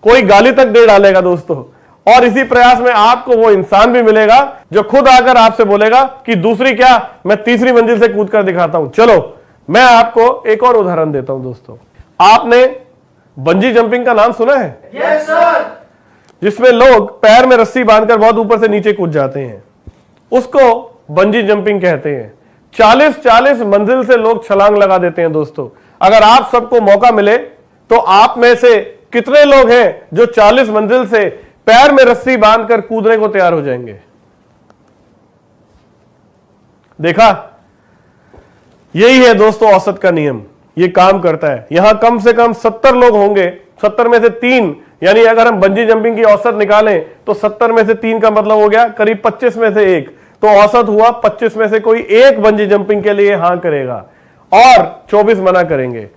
कोई गाली तक दे डालेगा दोस्तों। और इसी प्रयास में आपको वो इंसान भी मिलेगा जो खुद आकर आपसे बोलेगा कि दूसरी क्या, मैं तीसरी मंजिल से कूद कर दिखाता हूं। चलो मैं आपको एक और उदाहरण देता हूं दोस्तों। आपने बंजी जंपिंग का नाम सुना है? Yes sir. जिसमें लोग पैर में रस्सी बांधकर बहुत ऊपर से नीचे कूद जाते हैं, उसको बंजी जंपिंग कहते हैं। 40-40 मंजिल से लोग छलांग लगा देते हैं दोस्तों। अगर आप सबको मौका मिले तो आप में से कितने लोग हैं जो 40 मंजिल से पैर में रस्सी बांधकर कूदने को तैयार हो जाएंगे? देखा, यही है दोस्तों औसत का नियम। ये काम करता है। यहां कम से कम 70 लोग होंगे, 70 में से 3, यानी अगर हम बंजी जंपिंग की औसत निकालें तो 70 में से 3 का मतलब हो गया करीब 25 में से 1, तो औसत हुआ 25 में से कोई एक बंजी जंपिंग के लिए हां करेगा और 24 मना करेंगे।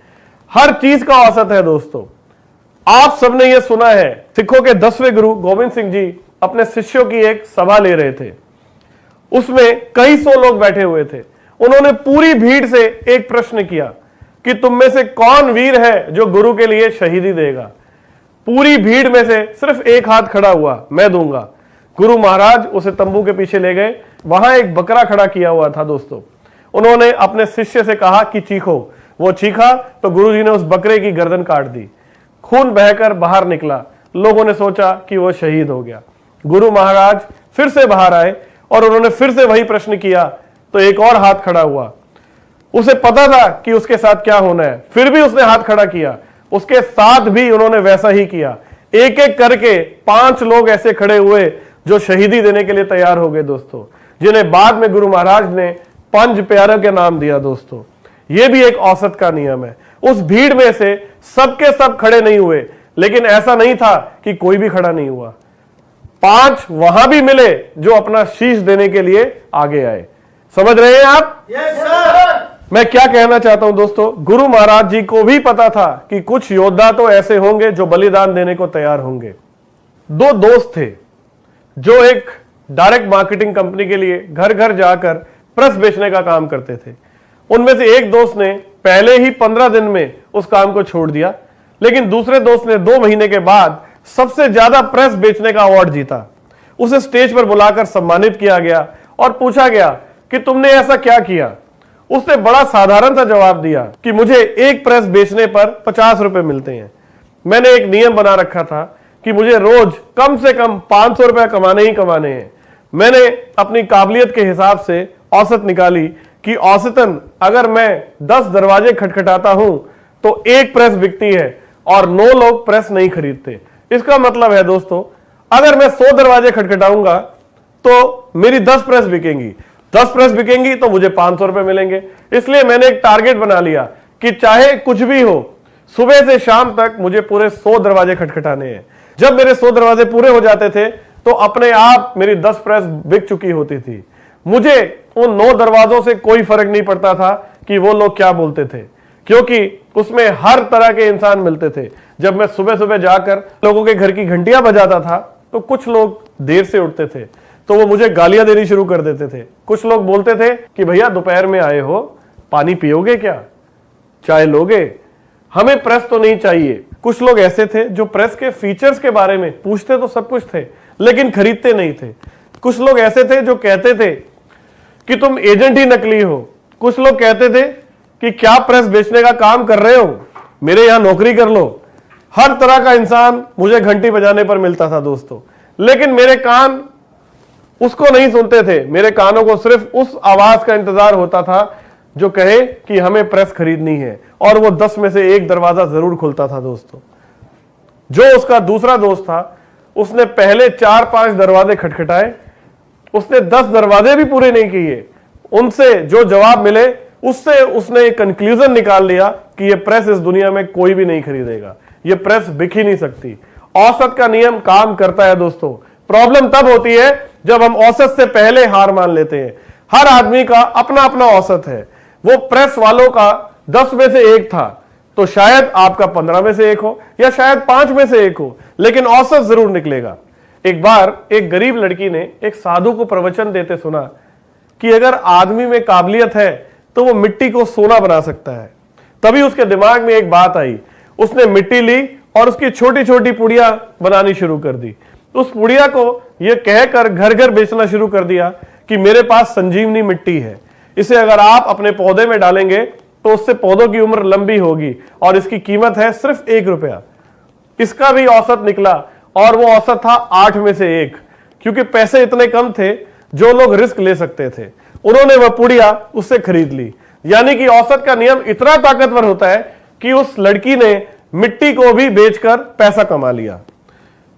हर चीज का औसत है दोस्तों। आप सबने यह सुना है, सिखों के 10वें गुरु गोविंद सिंह जी अपने शिष्यों की एक सभा ले रहे थे। उसमें कई सौ लोग बैठे हुए थे। उन्होंने पूरी भीड़ से एक प्रश्न किया कि तुम में से कौन वीर है जो गुरु के लिए शहीदी देगा। पूरी भीड़ में से सिर्फ एक हाथ खड़ा हुआ, मैं दूंगा। गुरु महाराज उसे तंबू के पीछे ले गए। वहां एक बकरा खड़ा किया हुआ था दोस्तों। उन्होंने अपने शिष्य से कहा कि चीखो। वो चीखा तो गुरुजी ने उस बकरे की गर्दन काट दी। खून बहकर बाहर निकला। लोगों ने सोचा कि वो शहीद हो गया। गुरु महाराज फिर से बाहर आए और उन्होंने फिर से वही प्रश्न किया तो एक और हाथ खड़ा हुआ। उसे पता था कि उसके साथ क्या होना है, फिर भी उसने हाथ खड़ा किया। उसके साथ भी उन्होंने वैसा ही किया। एक एक करके 5 लोग ऐसे खड़े हुए जो शहीदी देने के लिए तैयार हो गए दोस्तों, जिन्हें बाद में गुरु महाराज ने 5 प्यारों के नाम दिया दोस्तों। यह भी एक औसत का नियम है। उस भीड़ में से सबके सब खड़े नहीं हुए, लेकिन ऐसा नहीं था कि कोई भी खड़ा नहीं हुआ। 5 वहां भी मिले जो अपना शीश देने के लिए आगे आए। समझ रहे हैं आप? Yes sir. मैं क्या कहना चाहता हूं दोस्तों, गुरु महाराज जी को भी पता था कि कुछ योद्धा तो ऐसे होंगे जो बलिदान देने को तैयार होंगे। 2 दोस्त थे जो एक डायरेक्ट मार्केटिंग कंपनी के लिए घर घर जाकर प्रेस बेचने का काम करते थे। उनमें से एक दोस्त ने पहले ही 15 दिन में उस काम को छोड़ दिया, लेकिन दूसरे दोस्त ने 2 महीने के बाद सबसे ज्यादा प्रेस बेचने का अवार्ड जीता। उसे स्टेज पर बुलाकर सम्मानित किया गया और पूछा गया कि तुमने ऐसा क्या किया। उसने बड़ा साधारण सा जवाब दिया कि मुझे एक प्रेस बेचने पर 50 रुपए मिलते हैं। मैंने एक नियम बना रखा था कि मुझे रोज कम से कम 500 रुपए कमाने ही कमाने हैं। मैंने अपनी काबिलियत के हिसाब से औसत निकाली कि औसतन अगर मैं 10 दरवाजे खटखटाता हूं तो एक प्रेस बिकती है और 9 लोग प्रेस नहीं खरीदते। इसका मतलब है दोस्तों, अगर मैं 100 दरवाजे खटखटाऊंगा तो मेरी 10 प्रेस बिकेंगी, 10 प्रेस बिकेंगी तो मुझे 500 रुपए मिलेंगे। इसलिए मैंने एक टारगेट बना लिया कि चाहे कुछ भी हो, सुबह से शाम तक मुझे पूरे 100 दरवाजे खटखटाने हैं। जब मेरे 100 दरवाजे पूरे हो जाते थे तो अपने आप मेरी 10 प्रेस बिक चुकी होती थी। मुझे उन 9 दरवाजों से कोई फर्क नहीं पड़ता था कि वो लोग क्या बोलते थे, क्योंकि उसमें हर तरह के इंसान मिलते थे। जब मैं सुबह सुबह जाकर लोगों के घर की घंटियां बजाता था तो कुछ लोग देर से उठते थे तो वो मुझे गालियां देनी शुरू कर देते थे। कुछ लोग बोलते थे कि भैया दोपहर में आए हो, पानी पियोगे क्या, चाय लोगे, हमें प्रेस तो नहीं चाहिए। कुछ लोग ऐसे थे जो प्रेस के फीचर्स के बारे में पूछते तो सब कुछ थे लेकिन खरीदते नहीं थे। कुछ लोग ऐसे थे जो कहते थे कि तुम एजेंट ही नकली हो। कुछ लोग कहते थे कि क्या प्रेस बेचने का काम कर रहे हो, मेरे यहां नौकरी कर लो। हर तरह का इंसान मुझे घंटी बजाने पर मिलता था दोस्तों, लेकिन मेरे कान उसको नहीं सुनते थे। मेरे कानों को सिर्फ उस आवाज का इंतजार होता था जो कहे कि हमें प्रेस खरीदनी है, और वो 10 में से एक दरवाजा जरूर खुलता था दोस्तों। जो उसका दूसरा दोस्त था उसने पहले 4-5 दरवाजे खटखटाए, उसने 10 दरवाजे भी पूरे नहीं किए। उनसे जो जवाब मिले उससे उसने एक कंक्लूजन निकाल लिया कि ये प्रेस इस दुनिया में कोई भी नहीं खरीदेगा, ये प्रेस बिक ही नहीं सकती। औसत का नियम काम करता है दोस्तों। प्रॉब्लम तब होती है जब हम औसत से पहले हार मान लेते हैं। हर आदमी का अपना अपना औसत है। वो प्रेस वालों का 10 में से 1 था तो शायद आपका 15 में से 1 हो या शायद 5 में से 1 हो, लेकिन औसत जरूर निकलेगा। एक बार एक गरीब लड़की ने एक साधु को प्रवचन देते सुना कि अगर आदमी में काबिलियत है तो वो मिट्टी को सोना बना सकता है। तभी उसके दिमाग में एक बात आई। उसने मिट्टी ली और उसकी छोटी छोटी पुड़िया बनानी शुरू कर दी। उस पुड़िया को यह कहकर घर घर बेचना शुरू कर दिया कि मेरे पास संजीवनी मिट्टी है, इसे अगर आप अपने पौधे में डालेंगे तो उससे पौधों की उम्र लंबी होगी और इसकी कीमत है सिर्फ 1 रुपया। इसका भी औसत निकला और वो औसत था 8 में से 1, क्योंकि पैसे इतने कम थे जो लोग रिस्क ले सकते थे। उन्होंने वह पुड़िया उससे खरीद ली। यानी कि औसत का नियम इतना ताकतवर होता है कि उस लड़की ने मिट्टी को भी बेचकर पैसा कमा लिया।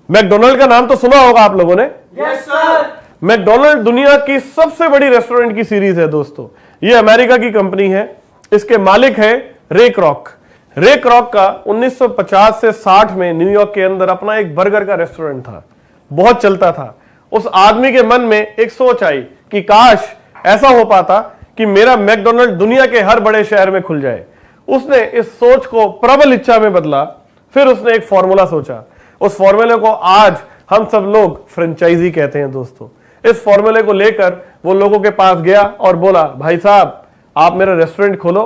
मैकडोनल्ड का नाम तो सुना होगा आप लोगों ने। Yes sir. मैकडोनल्ड दुनिया की सबसे बड़ी रेस्टोरेंट की सीरीज है दोस्तों। यह अमेरिका की कंपनी है। इसके मालिक है रे क्रॉक। रे क्रॉक का 1950 से 60 में न्यूयॉर्क के अंदर अपना एक बर्गर का रेस्टोरेंट था, बहुत चलता था। उस आदमी के मन में एक सोच आई कि काश ऐसा हो पाता कि मेरा मैकडोनल्ड दुनिया के हर बड़े शहर में खुल जाए। उसने इस सोच को प्रबल इच्छा में बदला। फिर उसने एक फॉर्मूला सोचा। उस फॉर्मूले को आज हम सब लोग फ्रेंचाइजी कहते हैं दोस्तों। इस फॉर्मूले को लेकर वो लोगों के पास गया और बोला, भाई साहब आप मेरा रेस्टोरेंट खोलो,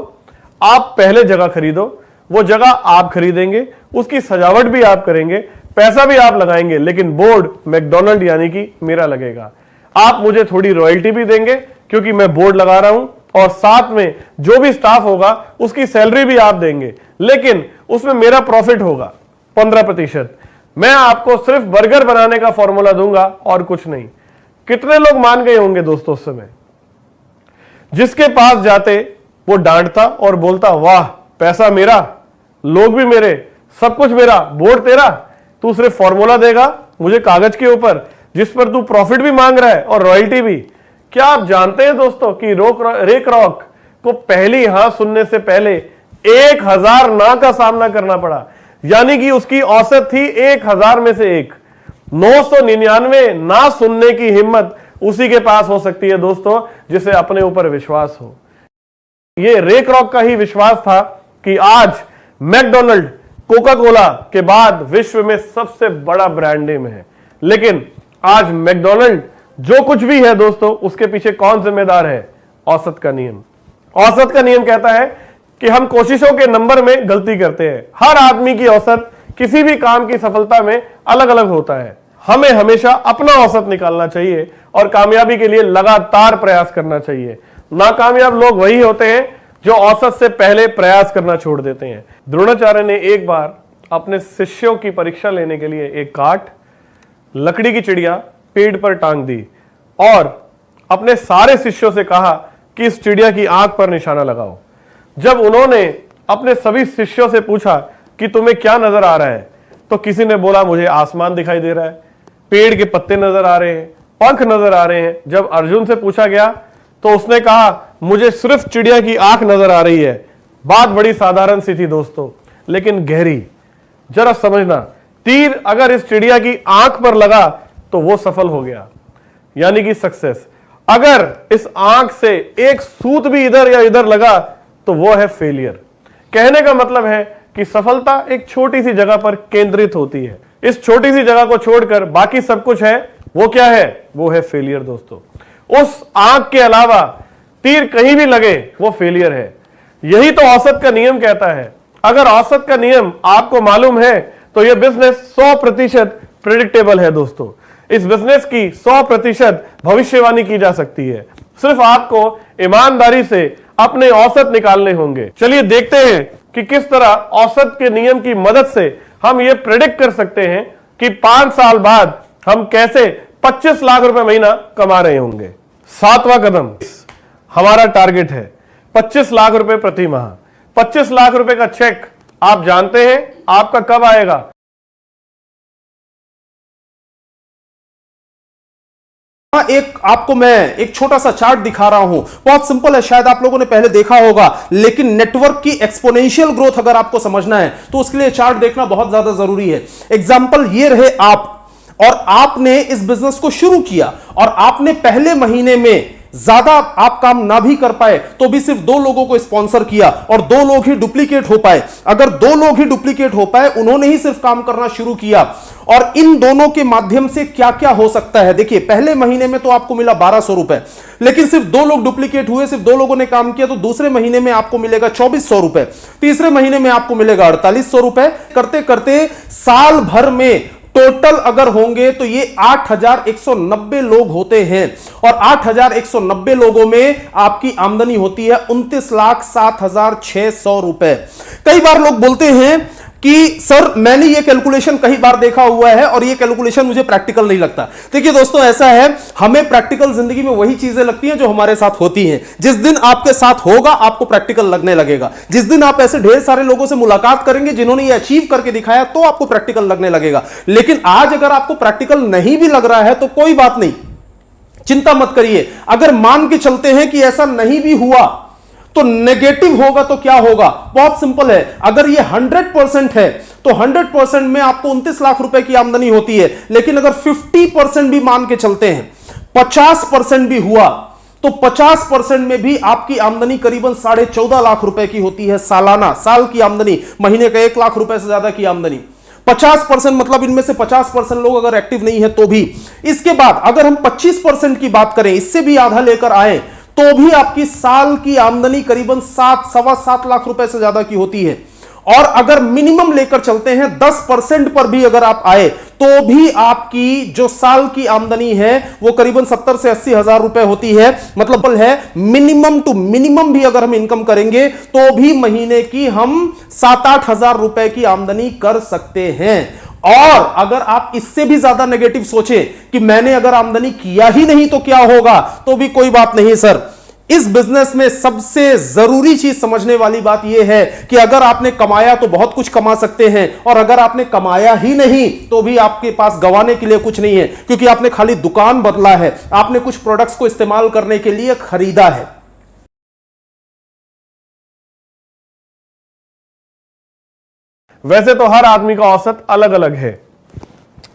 आप पहले जगह खरीदो, वो जगह आप खरीदेंगे, उसकी सजावट भी आप करेंगे, पैसा भी आप लगाएंगे, लेकिन बोर्ड मैकडोनल्ड यानी कि मेरा लगेगा। आप मुझे थोड़ी रॉयल्टी भी देंगे क्योंकि मैं बोर्ड लगा रहा हूं, और साथ में जो भी स्टाफ होगा उसकी सैलरी भी आप देंगे, लेकिन उसमें मेरा प्रॉफिट होगा 15%। मैं आपको सिर्फ बर्गर बनाने का फॉर्मूला दूंगा और कुछ नहीं। कितने लोग मान गए होंगे दोस्तों उस समय? जिसके पास जाते वो डांटता और बोलता, वाह पैसा मेरा, लोग भी मेरे, सब कुछ मेरा, बोर्ड तेरा, तू सिर्फ फॉर्मूला देगा मुझे कागज के ऊपर, जिस पर तू प्रॉफिट भी मांग रहा है और रॉयल्टी भी। क्या आप जानते हैं दोस्तों कि रे क्रॉक को पहली हां सुनने से पहले 1000 ना का सामना करना पड़ा, यानी कि उसकी औसत थी 1000 में से 1। 999 ना सुनने की हिम्मत उसी के पास हो सकती है दोस्तों, जिसे अपने ऊपर विश्वास हो। ये रे क्रॉक का ही विश्वास था कि आज मैकडोनल्ड कोका कोला के बाद विश्व में सबसे बड़ा ब्रांड नेम है। लेकिन आज मैकडोनल्ड जो कुछ भी है दोस्तों, उसके पीछे कौन जिम्मेदार है? औसत का नियम। औसत का नियम कहता है कि हम कोशिशों के नंबर में गलती करते हैं। हर आदमी की औसत किसी भी काम की सफलता में अलग अलग होता है। हमें हमेशा अपना औसत निकालना चाहिए और कामयाबी के लिए लगातार प्रयास करना चाहिए। नाकामयाब लोग वही होते हैं जो औसत से पहले प्रयास करना छोड़ देते हैं। द्रोणाचार्य ने एक बार अपने शिष्यों की परीक्षा लेने के लिए एक काठ, लकड़ी की चिड़िया पेड़ पर टांग दी और अपने सारे शिष्यों से कहा कि इस चिड़िया की आंख पर निशाना लगाओ। जब उन्होंने अपने सभी शिष्यों से पूछा कि तुम्हें क्या नजर आ रहा है, तो किसी ने बोला मुझे आसमान दिखाई दे रहा है, पेड़ के पत्ते नजर आ रहे हैं, पंख नजर आ रहे हैं। जब अर्जुन से पूछा गया तो उसने कहा मुझे सिर्फ चिड़िया की आंख नजर आ रही है। बात बड़ी साधारण सी थी दोस्तों, लेकिन गहरी। जरा समझना, तीर अगर इस चिड़िया की आंख पर लगा तो वो सफल हो गया, यानी कि सक्सेस। अगर इस आंख से एक सूत भी इधर या इधर लगा तो वो है फेलियर। कहने का मतलब है कि सफलता एक छोटी सी जगह पर केंद्रित होती है। इस छोटी सी जगह को छोड़कर बाकी सब कुछ है, वो क्या है? वो है फेलियर दोस्तों। उस आंख के अलावा तीर कहीं भी लगे वो फेलियर है। यही तो औसत का नियम कहता है। अगर औसत का नियम आपको मालूम है तो यह बिजनेस 100% प्रेडिक्टेबल है दोस्तों। इस बिजनेस की 100% भविष्यवाणी की जा सकती है। सिर्फ आपको ईमानदारी से अपने औसत निकालने होंगे। चलिए देखते हैं कि किस तरह औसत के नियम की मदद से हम ये प्रेडिक्ट कर सकते हैं कि 5 साल बाद हम कैसे 25 लाख रुपए महीना कमा रहे होंगे। 7वां कदम, हमारा टारगेट है 25 लाख रुपए प्रति माह। 25 लाख रुपए का चेक आप जानते हैं आपका कब आएगा? एक आपको मैं एक छोटा सा चार्ट दिखा रहा हूं, बहुत सिंपल है, शायद आप लोगों ने पहले देखा होगा, लेकिन नेटवर्क की एक्सपोनेंशियल ग्रोथ अगर आपको समझना है तो उसके लिए चार्ट देखना बहुत ज्यादा जरूरी है। एग्जांपल ये रहे आप, और आपने इस बिजनेस को शुरू किया और आपने पहले महीने में ज्यादा आप काम ना भी कर पाए तो भी सिर्फ 2 लोगों को स्पॉन्सर किया और 2 लोग ही डुप्लीकेट हो पाए। अगर 2 लोग ही डुप्लीकेट हो पाए, उन्होंने ही सिर्फ काम करना शुरू किया, और इन दोनों के माध्यम से क्या क्या हो सकता है। देखिए, पहले महीने में तो आपको मिला 1200 रुपए, लेकिन सिर्फ 2 लोग डुप्लीकेट हुए, सिर्फ 2 लोगों ने काम किया, तो दूसरे महीने में आपको मिलेगा 2400 रुपए, तीसरे महीने में आपको मिलेगा 4800 रुपए। करते करते साल भर में टोटल अगर होंगे तो ये 8190 लोग होते हैं, और 8190 लोगों में आपकी आमदनी होती है 29,07,600 रुपए। कई बार लोग बोलते हैं कि सर मैंने ये कैलकुलेशन कई बार देखा हुआ है और ये कैलकुलेशन मुझे प्रैक्टिकल नहीं लगता। देखिए दोस्तों, ऐसा है, हमें प्रैक्टिकल जिंदगी में वही चीजें लगती हैं जो हमारे साथ होती हैं। जिस दिन आपके साथ होगा आपको प्रैक्टिकल लगने लगेगा। जिस दिन आप ऐसे ढेर सारे लोगों से मुलाकात करेंगे जिन्होंने ये अचीव करके दिखाया तो आपको प्रैक्टिकल लगने लगेगा। लेकिन आज अगर आपको प्रैक्टिकल नहीं भी लग रहा है तो कोई बात नहीं, चिंता मत करिए। अगर मान के चलते हैं कि ऐसा नहीं भी हुआ तो नेगेटिव होगा तो क्या होगा? बहुत सिंपल है, अगर ये 100% है तो 100% में आपको 29 लाख रुपए की आमदनी होती है। लेकिन अगर 50% भी मान के चलते हैं, 50% भी हुआ, तो 50% में भी आपकी आमदनी करीबन 14.5 लाख रुपए की होती है सालाना। साल की आमदनी, महीने का 1 लाख रुपए से ज्यादा की आमदनी। 50% मतलब इनमें से 50% लोग अगर एक्टिव नहीं है तो भी। इसके बाद अगर हम 25% की बात करें, इससे भी आधा लेकर आए, तो भी आपकी साल की आमदनी करीबन 7-7.25 लाख रुपए से ज्यादा की होती है। और अगर मिनिमम लेकर चलते हैं 10% पर भी अगर आप आए तो भी आपकी जो साल की आमदनी है वो करीबन 70 से 80 हजार रुपए होती है। मतलब है मिनिमम टू मिनिमम भी अगर हम इनकम करेंगे तो भी महीने की हम 7-8 हजार रुपए की आमदनी कर सकते हैं। और अगर आप इससे भी ज्यादा नेगेटिव सोचे कि मैंने अगर आमदनी किया ही नहीं तो क्या होगा, तो भी कोई बात नहीं सर। इस बिजनेस में सबसे जरूरी चीज समझने वाली बात यह है कि अगर आपने कमाया तो बहुत कुछ कमा सकते हैं, और अगर आपने कमाया ही नहीं तो भी आपके पास गंवाने के लिए कुछ नहीं है, क्योंकि आपने खाली दुकान बदला है, आपने कुछ प्रोडक्ट्स को इस्तेमाल करने के लिए खरीदा है। वैसे तो हर आदमी का औसत अलग अलग है।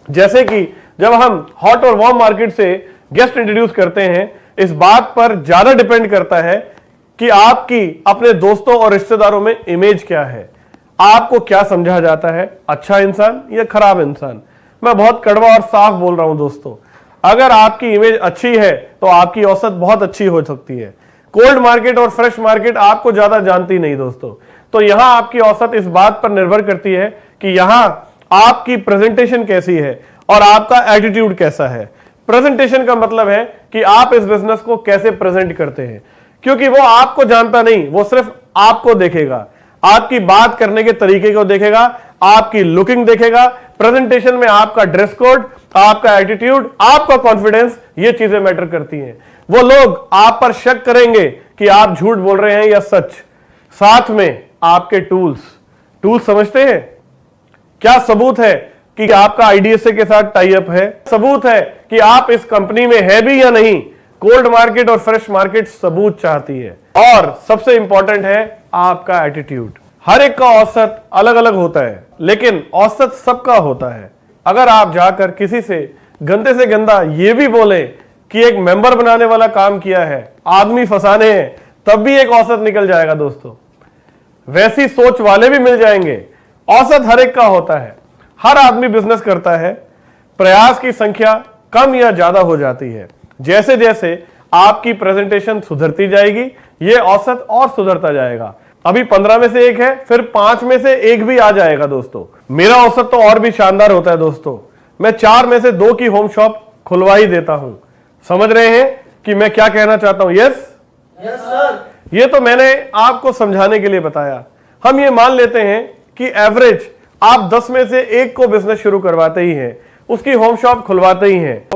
जैसे कि जब हम हॉट और वार्म मार्केट से गेस्ट इंट्रोड्यूस करते हैं, इस बात पर ज्यादा डिपेंड करता है कि आपकी अपने दोस्तों और रिश्तेदारों में इमेज क्या है, आपको क्या समझा जाता है, अच्छा इंसान या खराब इंसान। मैं बहुत कड़वा और साफ बोल रहा हूं दोस्तों, अगर आपकी इमेज अच्छी है तो आपकी औसत बहुत अच्छी हो सकती है। कोल्ड मार्केट और फ्रेश मार्केट आपको ज्यादा जानती नहीं दोस्तों, तो यहां आपकी औसत इस बात पर निर्भर करती है कि यहां आपकी प्रेजेंटेशन कैसी है और आपका एटीट्यूड कैसा है। प्रेजेंटेशन का मतलब है कि आप इस बिजनेस को कैसे प्रेजेंट करते हैं, क्योंकि वो आपको जानता नहीं, वो सिर्फ आपको देखेगा, आपकी बात करने के तरीके को देखेगा, आपकी लुकिंग देखेगा। प्रेजेंटेशन में आपका ड्रेस कोड, आपका एटीट्यूड, आपका कॉन्फिडेंस, ये चीजें मैटर करती हैं। वो लोग आप पर शक करेंगे कि आप झूठ बोल रहे हैं या सच। साथ में आपके टूल्स समझते हैं, क्या सबूत है कि आपका आईडीएसए के साथ टाई अप है, सबूत है कि आप इस कंपनी में है भी या नहीं। कोल्ड मार्केट और फ्रेश मार्केट सबूत चाहती है। और सबसे इंपॉर्टेंट है आपका एटीट्यूड। हर एक का औसत अलग अलग होता है, लेकिन औसत सबका होता है। अगर आप जाकर किसी से गंदे से गंदा ये भी बोले कि एक मेंबर बनाने वाला काम किया है, आदमी फंसाने हैं, तब भी एक औसत निकल जाएगा दोस्तों। वैसी सोच वाले भी मिल जाएंगे। औसत हर एक का होता है, हर आदमी बिजनेस करता है, प्रयास की संख्या कम या ज्यादा हो जाती है। जैसे जैसे आपकी प्रेजेंटेशन सुधरती जाएगी, ये औसत और सुधरता जाएगा। अभी 15 में से 1 है, फिर 5 में से 1 भी आ जाएगा दोस्तों। मेरा औसत तो और भी शानदार होता है दोस्तों, मैं 4 में से 2 की होम शॉप खुलवा ही देता हूं। समझ रहे हैं कि मैं क्या कहना चाहता हूं? Yes yes sir. ये तो मैंने आपको समझाने के लिए बताया। हम ये मान लेते हैं कि एवरेज आप 10 में से 1 को बिजनेस शुरू करवाते ही हैं, उसकी होम शॉप खुलवाते ही हैं,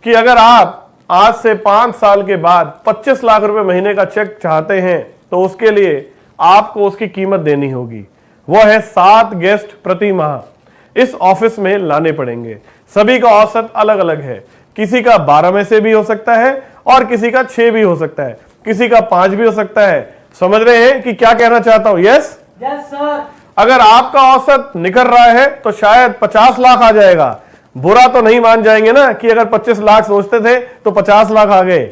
कि अगर आप आज से 5 साल के बाद 25 लाख रुपए महीने का चेक चाहते हैं तो उसके लिए आपको उसकी कीमत देनी होगी। वो है 7 गेस्ट प्रति माह इस ऑफिस में लाने पड़ेंगे। सभी का औसत अलग अलग है, किसी का 12 में से भी हो सकता है और किसी का 6 भी हो सकता है, किसी का 5 भी हो सकता है। समझ रहे हैं कि क्या कहना चाहता हूं? Yes yes sir. अगर आपका औसत निकल रहा है तो शायद 50 लाख आ जाएगा। बुरा तो नहीं मान जाएंगे ना कि अगर 25 लाख सोचते थे तो 50 लाख आ गए,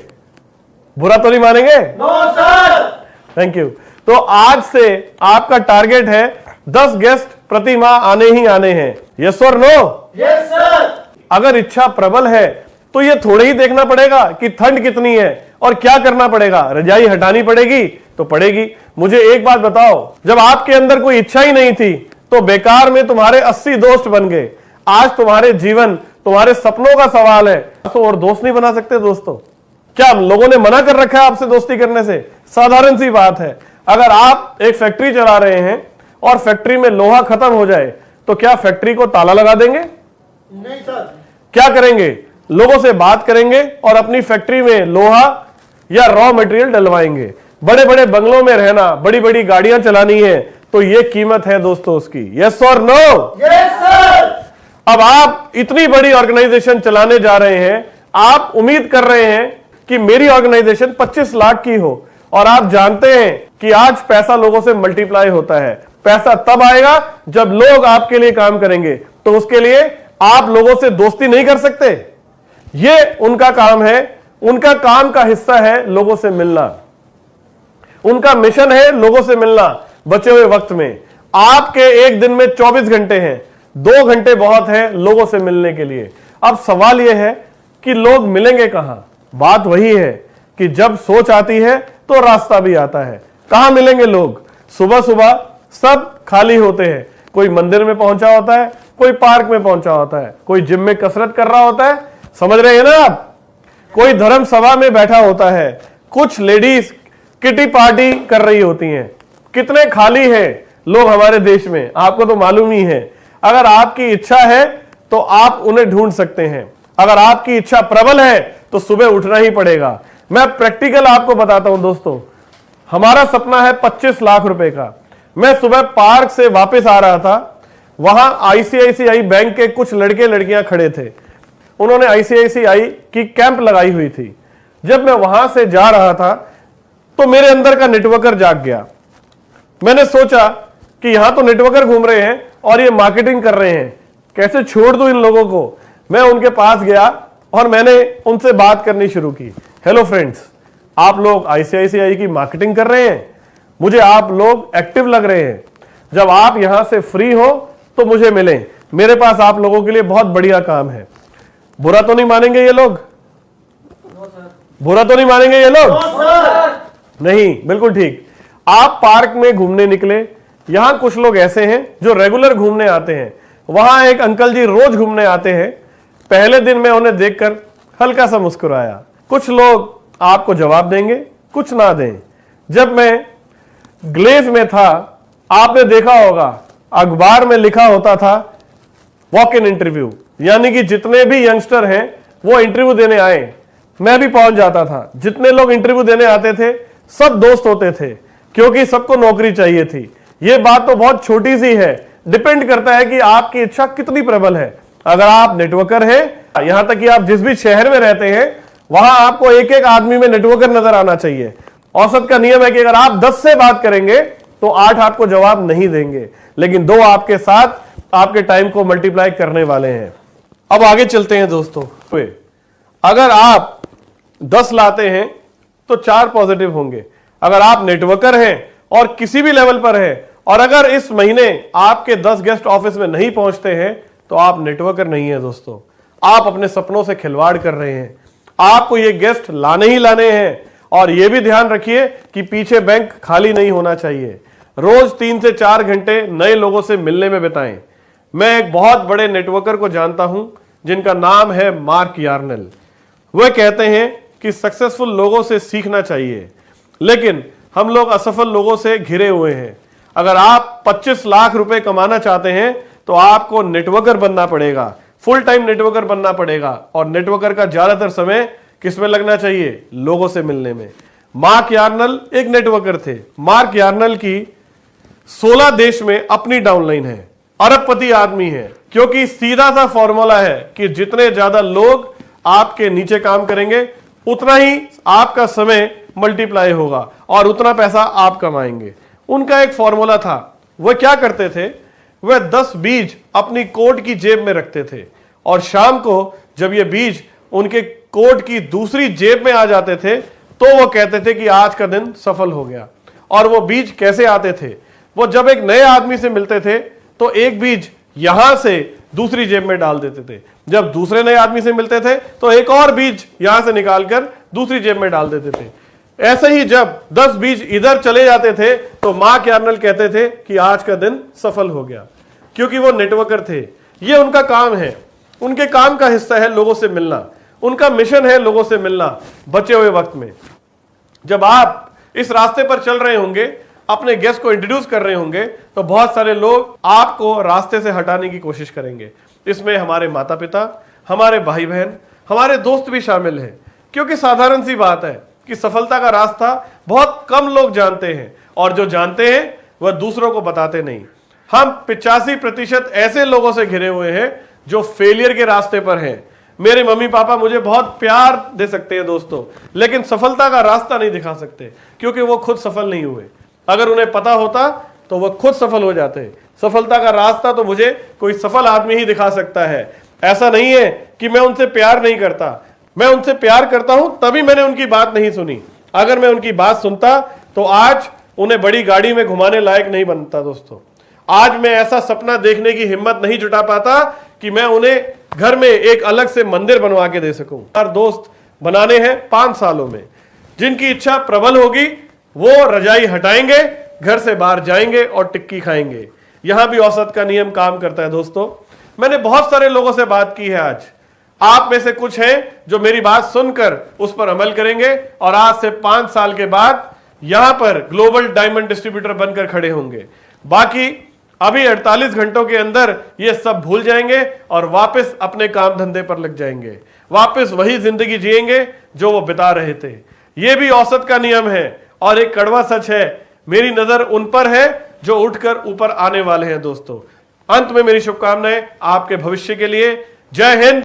बुरा तो नहीं मानेंगे? No sir. Thank you. तो आज से आपका टारगेट है 10 गेस्ट प्रति माह आने ही आने हैं। Yes or no? Yes sir. अगर इच्छा प्रबल है तो ये थोड़े ही देखना पड़ेगा कि ठंड कितनी है और क्या करना पड़ेगा, रजाई हटानी पड़ेगी तो पड़ेगी। मुझे एक बात बताओ, जब आपके अंदर कोई इच्छा ही नहीं थी तो बेकार में तुम्हारे 80 दोस्त बन गए। आज तुम्हारे जीवन, तुम्हारे सपनों का सवाल है, तो और दोस्त नहीं बना सकते दोस्तों? क्या लोगों ने मना कर रखा है आपसे दोस्ती करने से? साधारण सी बात है। अगर आप एक फैक्ट्री चला रहे हैं और फैक्ट्री में लोहा खत्म हो जाए तो क्या फैक्ट्री को ताला लगा देंगे? नहीं सर। क्या करेंगे? लोगों से बात करेंगे और अपनी फैक्ट्री में लोहा या रॉ मटेरियल डलवाएंगे। बड़े बड़े बंगलों में रहना, बड़ी बड़ी गाड़ियां चलानी है, तो ये कीमत है दोस्तों उसकी। Yes or no? Yes sir. अब आप इतनी बड़ी ऑर्गेनाइजेशन चलाने जा रहे हैं, आप उम्मीद कर रहे हैं कि मेरी ऑर्गेनाइजेशन 25 लाख की हो, और आप जानते हैं कि आज पैसा लोगों से मल्टीप्लाई होता है। पैसा तब आएगा जब लोग आपके लिए काम करेंगे, तो उसके लिए आप लोगों से दोस्ती नहीं कर सकते। ये उनका काम है, उनका काम का हिस्सा है लोगों से मिलना, उनका मिशन है लोगों से मिलना। बचे हुए वक्त में आपके एक दिन में 24 घंटे हैं, 2 घंटे बहुत है लोगों से मिलने के लिए। अब सवाल यह है कि लोग मिलेंगे कहां? बात वही है कि जब सोच आती है तो रास्ता भी आता है। कहां मिलेंगे लोग? सुबह सुबह सब खाली होते हैं, कोई मंदिर में पहुंचा होता है, कोई पार्क में पहुंचा होता है, कोई जिम में कसरत कर रहा होता है, समझ रहे हैं ना आप, कोई धर्म सभा में बैठा होता है, कुछ लेडीज किटी पार्टी कर रही होती हैं। कितने खाली हैं लोग हमारे देश में, आपको तो मालूम ही है। अगर आपकी इच्छा है तो आप उन्हें ढूंढ सकते हैं। अगर आपकी इच्छा प्रबल है तो सुबह उठना ही पड़ेगा। मैं प्रैक्टिकल आपको बताता हूं दोस्तों। हमारा सपना है 25 लाख रुपए का। मैं सुबह पार्क से वापस आ रहा था, वहां आईसीआईसीआई बैंक के कुछ लड़के लड़कियां खड़े थे। उन्होंने आईसीआईसीआई की कैंप लगाई हुई थी। जब मैं वहां से जा रहा था तो मेरे अंदर का नेटवर्कर जाग गया। मैंने सोचा कि यहां तो नेटवर्कर घूम रहे हैं और ये मार्केटिंग कर रहे हैं, कैसे छोड़ दूं इन लोगों को। मैं उनके पास गया और मैंने उनसे बात करनी शुरू की। हेलो फ्रेंड्स, आप लोग आईसीआईसीआई की मार्केटिंग कर रहे हैं, मुझे आप लोग एक्टिव लग रहे हैं। जब आप यहां से फ्री हो तो मुझे मिलें, मेरे पास आप लोगों के लिए बहुत बढ़िया काम है। बुरा तो नहीं मानेंगे ये लोग? बुरा तो नहीं मानेंगे ये लोग? नहीं, बिल्कुल ठीक। आप पार्क में घूमने निकले, यहां कुछ लोग ऐसे हैं जो रेगुलर घूमने आते हैं। वहां एक अंकल जी रोज घूमने आते हैं। पहले दिन मैं उन्हें देखकर हल्का सा मुस्कुराया। कुछ लोग आपको जवाब देंगे, कुछ ना दें। जब मैं ग्लेज में था, आपने देखा होगा अखबार में लिखा होता था वॉक इन इंटरव्यू, यानी कि जितने भी यंगस्टर हैं वो इंटरव्यू देने आए, मैं भी पहुंच जाता था। जितने लोग इंटरव्यू देने आते थे सब दोस्त होते थे, क्योंकि सबको नौकरी चाहिए थी। ये बात तो बहुत छोटी सी है, डिपेंड करता है कि आपकी इच्छा कितनी प्रबल है। अगर आप नेटवर्कर हैं, यहां तक कि आप जिस भी शहर में रहते हैं वहां आपको एक एक आदमी में नेटवर्कर नजर आना चाहिए। औसत का नियम है कि अगर आप 10 से बात करेंगे तो 8 आपको जवाब नहीं देंगे, लेकिन 2 आपके साथ आपके टाइम को मल्टीप्लाई करने वाले हैं। अब आगे चलते हैं दोस्तों। अगर आप 10 लाते हैं तो 4 पॉजिटिव होंगे। अगर आप नेटवर्कर हैं और किसी भी लेवल पर हैं, और अगर इस महीने आपके 10 गेस्ट ऑफिस में नहीं पहुंचते हैं तो आप नेटवर्कर नहीं है दोस्तों। आप अपने सपनों से खिलवाड़ कर रहे हैं। आपको ये गेस्ट लाने ही लाने हैं, और ये भी ध्यान रखिए कि पीछे बैंक खाली नहीं होना चाहिए। रोज 3 से 4 घंटे नए लोगों से मिलने में बिताएं। मैं एक बहुत बड़े नेटवर्कर को जानता हूं जिनका नाम है मार्क यार्नेल। वह कहते हैं कि सक्सेसफुल लोगों से सीखना चाहिए, लेकिन हम लोग असफल लोगों से घिरे हुए हैं। अगर आप 25 लाख रुपए कमाना चाहते हैं तो आपको नेटवर्कर बनना पड़ेगा, फुल टाइम नेटवर्कर बनना पड़ेगा। और नेटवर्कर का ज्यादातर समय किसमें लगना चाहिए? लोगों से मिलने में। मार्क यार्नेल एक नेटवर्कर थे। मार्क यार्नेल की 16 देश में अपनी डाउनलाइन है, अरबपति आदमी है, क्योंकि सीधा सा फॉर्मूला है कि जितने ज्यादा लोग आपके नीचे काम करेंगे उतना ही आपका समय मल्टीप्लाई होगा और उतना पैसा आप कमाएंगे। उनका एक फॉर्मूला था। वह क्या करते थे? वह 10 बीज अपनी कोट की जेब में रखते थे, और शाम को जब ये बीज उनके कोट की दूसरी जेब में आ जाते थे तो वो कहते थे कि आज का दिन सफल हो गया। और वो बीज कैसे आते थे? वो जब एक नए आदमी से मिलते थे तो एक बीज यहां से दूसरी जेब में डाल देते थे। जब दूसरे नए आदमी से मिलते थे तो एक और बीज यहां से निकालकर दूसरी जेब में डाल देते थे। ऐसे ही जब 10 बीज इधर चले जाते थे तो मार्क यार्नेल कहते थे कि आज का दिन सफल हो गया, क्योंकि वो नेटवर्कर थे। ये उनका काम है, उनके काम का हिस्सा है लोगों से मिलना। उनका मिशन है लोगों से मिलना बचे हुए वक्त में। जब आप इस रास्ते पर चल रहे होंगे, अपने गेस्ट को इंट्रोड्यूस कर रहे होंगे, तो बहुत सारे लोग आपको रास्ते से हटाने की कोशिश करेंगे। इसमें हमारे माता पिता, हमारे भाई बहन, हमारे दोस्त भी शामिल हैं, क्योंकि साधारण सी बात है कि सफलता का रास्ता बहुत कम लोग जानते हैं, और जो जानते हैं वह दूसरों को बताते नहीं। हम 85% ऐसे लोगों से घिरे हुए हैं जो फेलियर के रास्ते पर हैं। मेरे मम्मी पापा मुझे बहुत प्यार दे सकते हैं दोस्तों, लेकिन सफलता का रास्ता नहीं दिखा सकते, क्योंकि वो खुद सफल नहीं हुए। अगर उन्हें पता होता तो वह खुद सफल हो जाते। सफलता का रास्ता तो मुझे कोई सफल आदमी ही दिखा सकता है। ऐसा नहीं है कि मैं उनसे प्यार नहीं करता, मैं उनसे प्यार करता हूं, तभी मैंने उनकी बात नहीं सुनी। अगर मैं उनकी बात सुनता तो आज उन्हें बड़ी गाड़ी में घुमाने लायक नहीं बनता दोस्तों। आज मैं ऐसा सपना देखने की हिम्मत नहीं जुटा पाता कि मैं उन्हें घर में एक अलग से मंदिर बनवा के दे सकूं। हर दोस्त बनाने हैं 5 सालों में। जिनकी इच्छा प्रबल होगी वो रजाई हटाएंगे, घर से बाहर जाएंगे और टिक्की खाएंगे। यहां भी औसत का नियम काम करता है दोस्तों। मैंने बहुत सारे लोगों से बात की है आज। आप में से कुछ हैं जो मेरी बात सुनकर उस पर अमल करेंगे और आज से 5 साल के बाद यहां पर ग्लोबल डायमंड डिस्ट्रीब्यूटर बनकर खड़े होंगे। बाकी अभी 48 घंटों के अंदर ये सब भूल जाएंगे और वापस अपने काम धंधे पर लग जाएंगे, वापस वही जिंदगी जिएंगे जो वो बिता रहे थे। यह भी औसत का नियम है और एक कड़वा सच है, मेरी नजर उन पर है जो उठकर ऊपर आने वाले हैं। दोस्तों, अंत में मेरी शुभकामनाएं आपके भविष्य के लिए। जय हिंद।